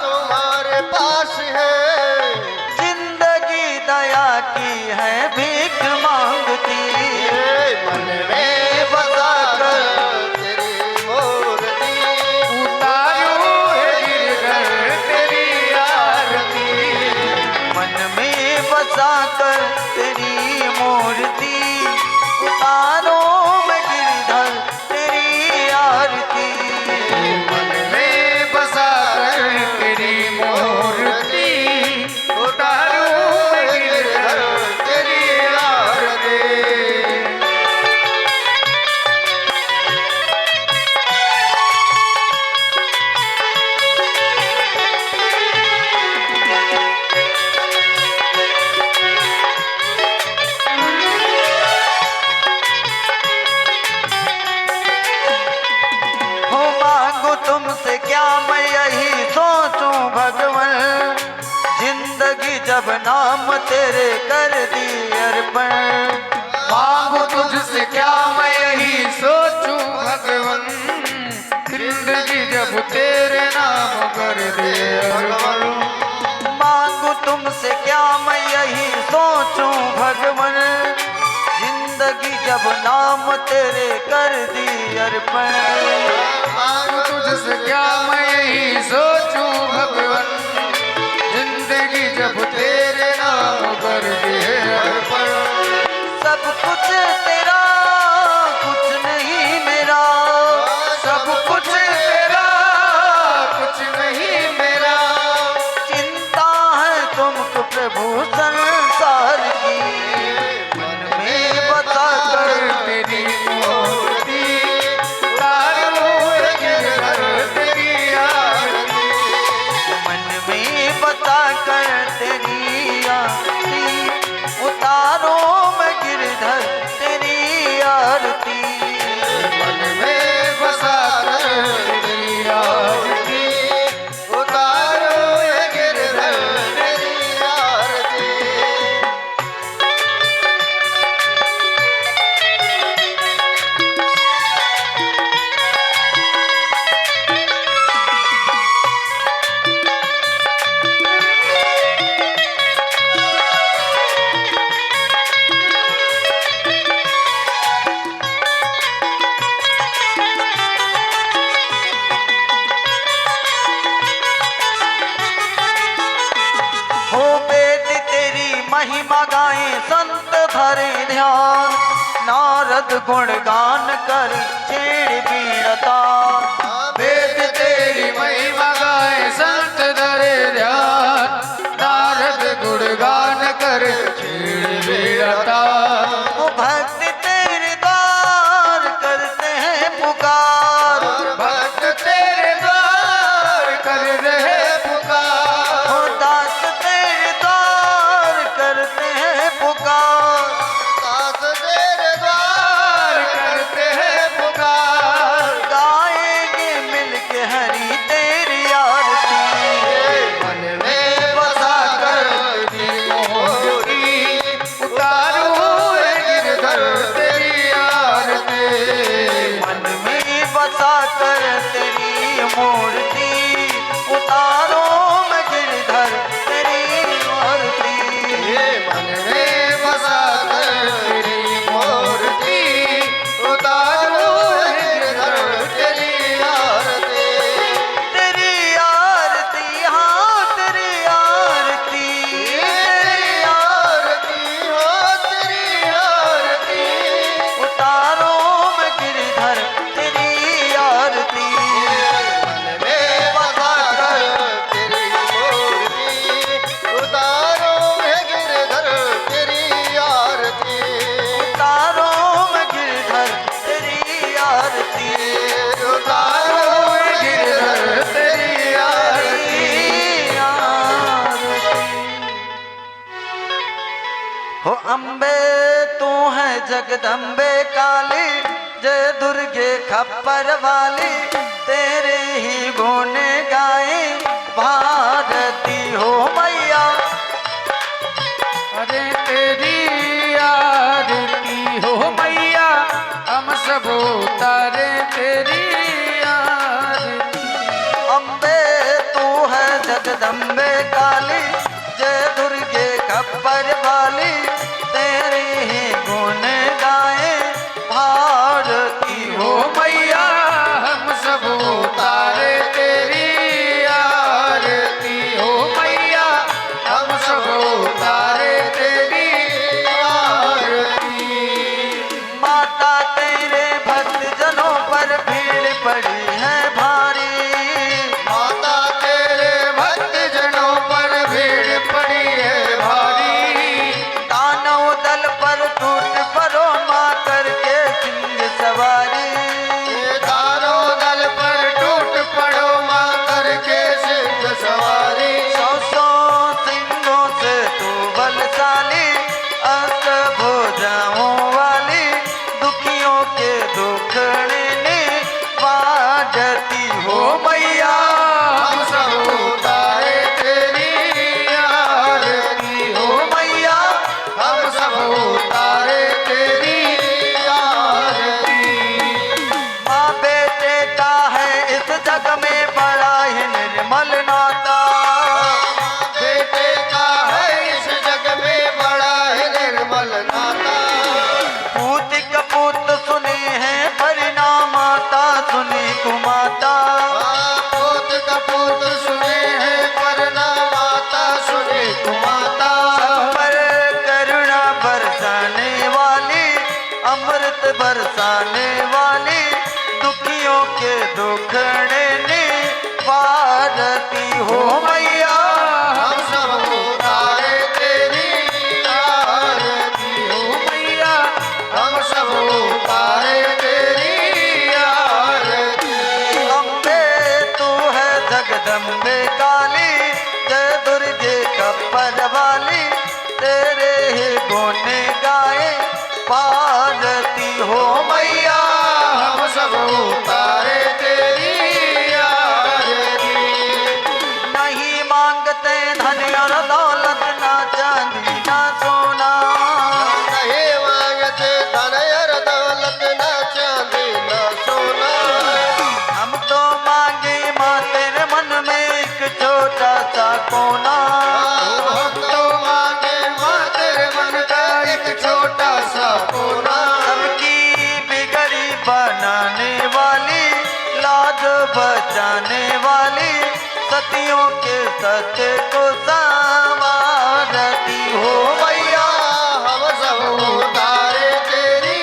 तुम्हारे पास है जिंदगी दया की है भीख मांगती मन में बसा कर तेरी मूर्ति उतारो गिरधर तेरी आरती मन में बसा कर तेरी मूर्ति उतारो मैं गिरधर तेरी आरती मन में बसा कर तेरी मूर्ति उतारो मैं गिरधर तेरी आरती तुमसे क्या मैं यही सोचूं भगवन जिंदगी जब नाम तेरे कर दी अर्पण मांगो तुझसे क्या मैं यही सोचूं भगवन जिंदगी जब तेरे नाम कर दी अर्पण मांगो तुमसे क्या मैं यही सोचूं भगवन जिंदगी जब नाम तेरे कर दी अर्पण मांगो तुझसे क्या मैं यही सोचूं भगवन जिंदगी जब तेरे नाम कर दिए अर्पण सब कुछ तेरा कुछ नहीं मेरा सब कुछ तेरा कुछ नहीं मेरा चिंता है तुमको प्रभु संसार की मन में बता कर तेरी मूर्ति बता कर तेरी आरती उतारो मैं गिरधर तेरी आरती मन में बसा कर तेरी नारद गुणगान कर छेड़ बीड़ता। वेद तेरी महिमा गाए संत धरे ध्यान, नारद गुणगान कर छेड़ बीड़ता। वो भक्त तेरे द्वार करते हैं पुकार, भक्त तेरे द्वार कर रहे पुकार, वो दास तेरे द्वार करते हैं पुकार। दास तेरे द्वार करते हैं पुकार। गाएंगे मिलके हरि तेरी आरती, मन में बसा कर तेरी मोहरी, उतारू है गिरधर तेरी आरती। मन में बसा कर तेरी मूर्ति, उतारो मैं गिरधर तेरी आरती। मन में बसा कर तेरी मूर्ति, उतारो है गिरधर तेरी आरती। तेरी आरती, हाँ तेरी आरती, तेरी आरती हो तेरी आरती, उतारो मैं गिरधर तेरी आरती। मन में बसा कर तेरी मूर्ति, उतारो है गिरधर तेरी आरती। उतारो मैं गिरधर तेरी आरती, उतारो है गिरधर तेरी आरती। हो अम्बे तू है जगदम्बे काली, जय दुर्गे खप्पर वाली, तेरे ही गुण गाए भारती हो मैया। अरे तेरी आरती हो मैया, हम सब उतारे तेरी आरती। अम्बे तू है जगदम्बे काली, जय दुर्गे खप्पर वाली, तेरे ही गुण गाए भारती हो हो मैया, हम सब उतारे तेरी आरती। हो मैया, हम सब उतारे तेरी आरती। माता तेरे भक्त जनों पर भीड़ पड़ी है भारी, माता तेरे भक्त जनों पर भीड़ पड़ी है भारी। दानव दल पर टूट पड़ो माँ करके सिंह सवारी। दानो दल पर टूट पड़ो माँ करके सिंह सवारी। सौ सिंहों से तू बलशाली, अष्टभुजाओं वाली, दुखियों के दुखड़े बाजती हो मैया। हम सब उतारे तेरी आरती हो मैया, हम सब उतारे तेरी आरती। माँ बेटे का है इस जग में बड़ा ही निर्मल नाता, बेटे का है इस जग में बड़ा है निर्मल नाता। पूत कपूत सुने हैं परिणाम, माता सुनी कुमाता। पोत कपूत सुने हैं परना, माता सुने कुमाता। सब पर करुणा बरसाने वाली, अमृत बरसाने वाली, दुखियों के दुखड़े भारती हो मैया। हम सब उतारे तेरी आरती हो मैया, हम सब उतारे तेरी आरती। अम्बे तू है जगदम्बे काली, जय दुर्गे खप्पर वाली, तेरे ही गुण गाए भारती हो मैया। हम सब उतारे तेरी आरती। नहीं मांगते धन और दौलत, ना चांदी ना सोना, नहीं मांगते धन और दौलत, ना चांदी ना सोना। हम तो मांगे माँ तेरे मन में एक छोटा सा कोना। हम तो मांगे माँ तेरे मन का एक छोटा सा कोना। सबकी बिगड़ी बनाने वाली, लाज बचाने वाली, सतियों के सत्य को संवारती हो मैया। हम सब उतारे तेरी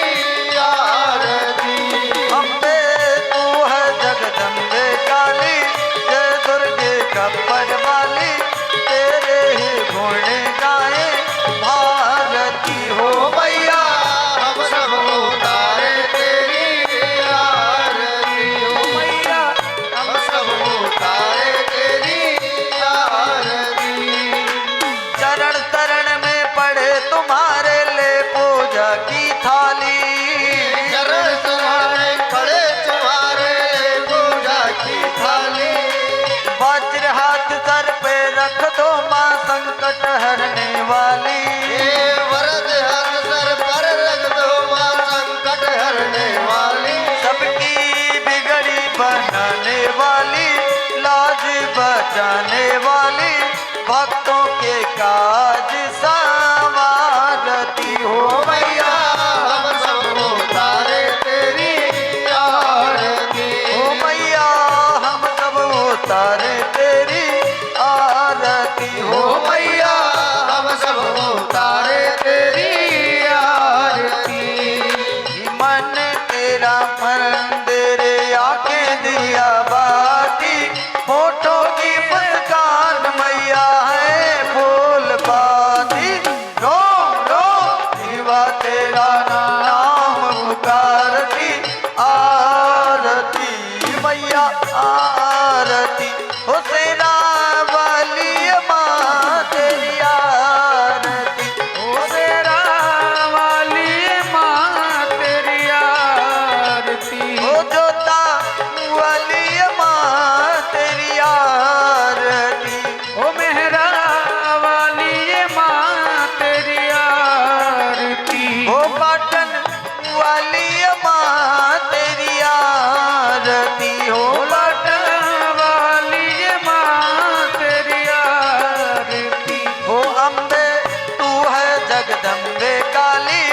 संकट हरने वाली, वरद हाथ सर पर रख दो माँ संकट हरने वाली। सबकी बिगड़ी बनाने वाली, लाज बचाने वाली, भक्तों के काज संवारती हो मैया। हम सब उतारे तेरी आरती। ओ मैया हम सब उतारे तेरी आरती हो ओ मैया हम सब उतारे तेरी आरती। मन तेरा मंदिर आंखें दिया बाती, होठों की मुस्कान मैया है फूल पाती। रो रो दीवा तेरा नाम पुकारती, आरती मैया आरती हो सेना वाली माँ तेरी आरती। ओ शेरा वाली माँ तेरी आरती। ओ जोता वाली माँ तेरी आरती। ओ मेहरा वाली माँ तेरी आरती। ओ पाटन वाली माँ तेरी आरती हो ओ लाटन वाली माँ तेरी आरती। हो अम्बे तू है जगदम्बे काली,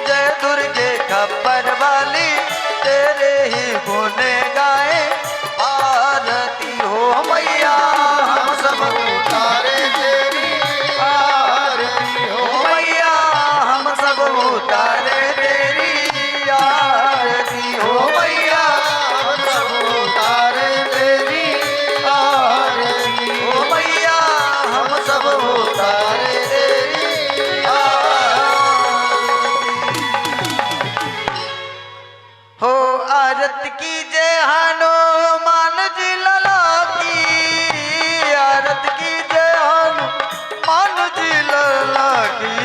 जय दुर्गे खप्पर वाली, तेरे ही गुण गाए आरती हो मैया। हम सब उतारे तेरी आरती। हो मैया हम सब उतारे तेरी आरती हो मैया। हम सब उतारे तेरी आरती। हो मैया हम सब उतारे तेरी आरती। हो आरत की जय हनुमान जी लला की, आरत की जय हनुमान जी लला की।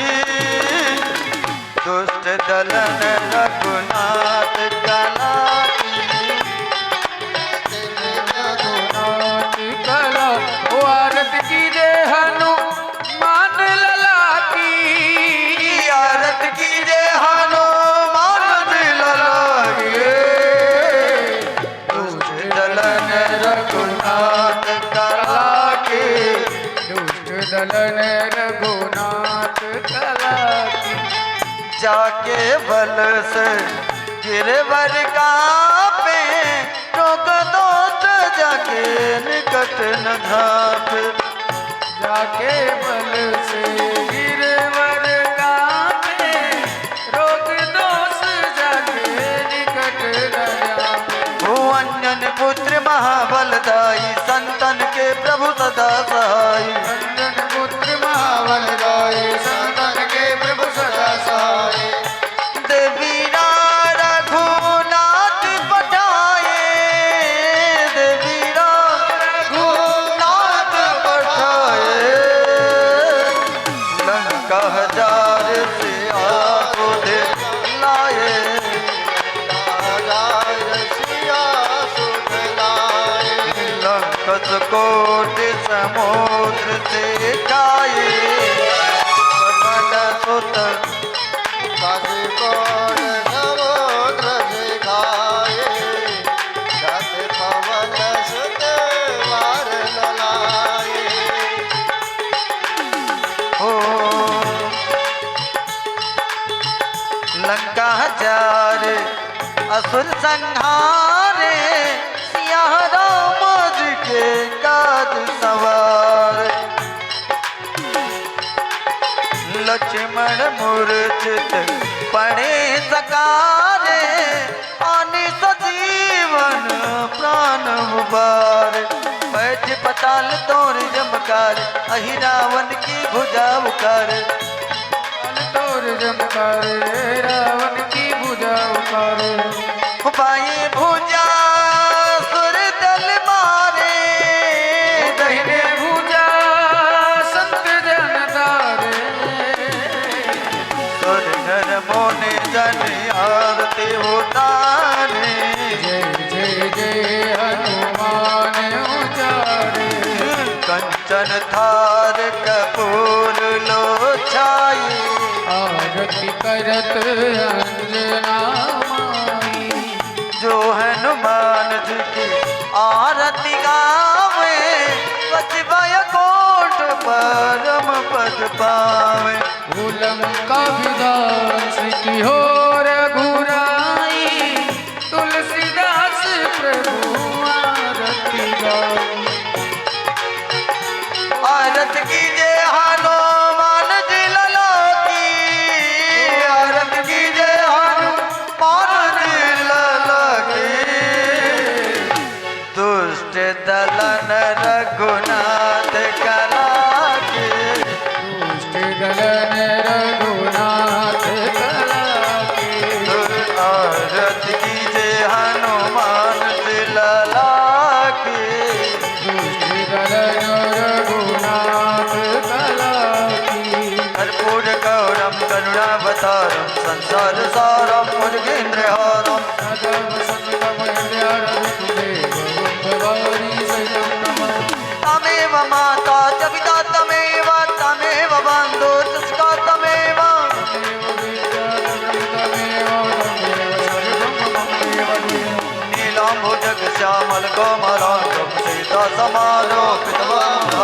दुष्ट दलन रघुनाथ कला की, रघुनाथ कला। ओ आरत की जय हनुमान लला की। आरत की जय हनुमान जी लला की। दुष्ट दलन रघुनाथ कला की, दुष्ट दलन रघुनाथ कला की। जाके बल से गिरवर कापे, रोक दो तो जाके निकट न धापे। जाके बल से गिरवर कापे, रोग दोष जाके निकट न जापे। हो अंजन पुत्र महाबलदाई, संतन के प्रभु सदा सहाई। अंजन पुत्र महाबलदाई, संतन के प्रभु सदा सहाय। देवीरा रघुनाथ पठाए, देवीरा रघुनाथ पठाए। लंका हजार से आगो दे लाए, सिया सुन लाए। लंकस कोटि समुद्र से खाए। पवन सुत काशी कोट समुद्र से खाए। जस पवन सुत वार न लाए। हो लंका हजार असुर संहारे, सिया राम जी के काज सवार। लक्ष्मण मूर्छित पड़े सकारे, आने सजीवन प्राण उबार। बैठ पताल तोर जमकार, अहि रावण की भुजा उकार। तोर जमकार रावण की भुजा उतारे। बाएं भुजा सुर दल मारे, दाहिने भुजा संत जन तारे। सुर नर मोने जन आरती उतारे। जय जय जय हनुमान उचारे। कंचन थार कपूर छाई आरती करत अंजना माई जो हनुमान जी की आरती गावे बचवाय कोट परम पद पावे भूलम का विदास की हो रघुराई तुलसीदास प्रभु आरती गाई आरत कीजे हनुमान जी लला की आरत कीजे हनुमान जी लला की दुष्ट दलन रघुनाथ कला की दुष्ट दलन रघुनाथ कला के आरत कीजे हनुमान जी लला की दुष्ट दलन रघुनाथ कला की कर्पूर गौरम करुणावतारम संसार सारम मुर्गेन्द्रहारम सदा वसंतम हृदयारविंदे भवानी सहितं नमः तमेव माता च पिता तमेव तमेव बन्धु च तमेव नीलाम्बुजग श्यामल कोमलांगं सीता समारोपितवक्षः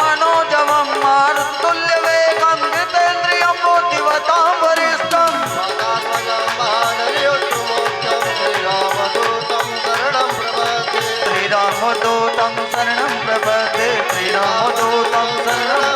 मनोजवं मारुतुल्यवेगं जितेन्द्रियं बुद्धिमतां वरिष्ठं श्रीरामदूतं शरणं प्रपद्ये श्रीरामदूतं शरणं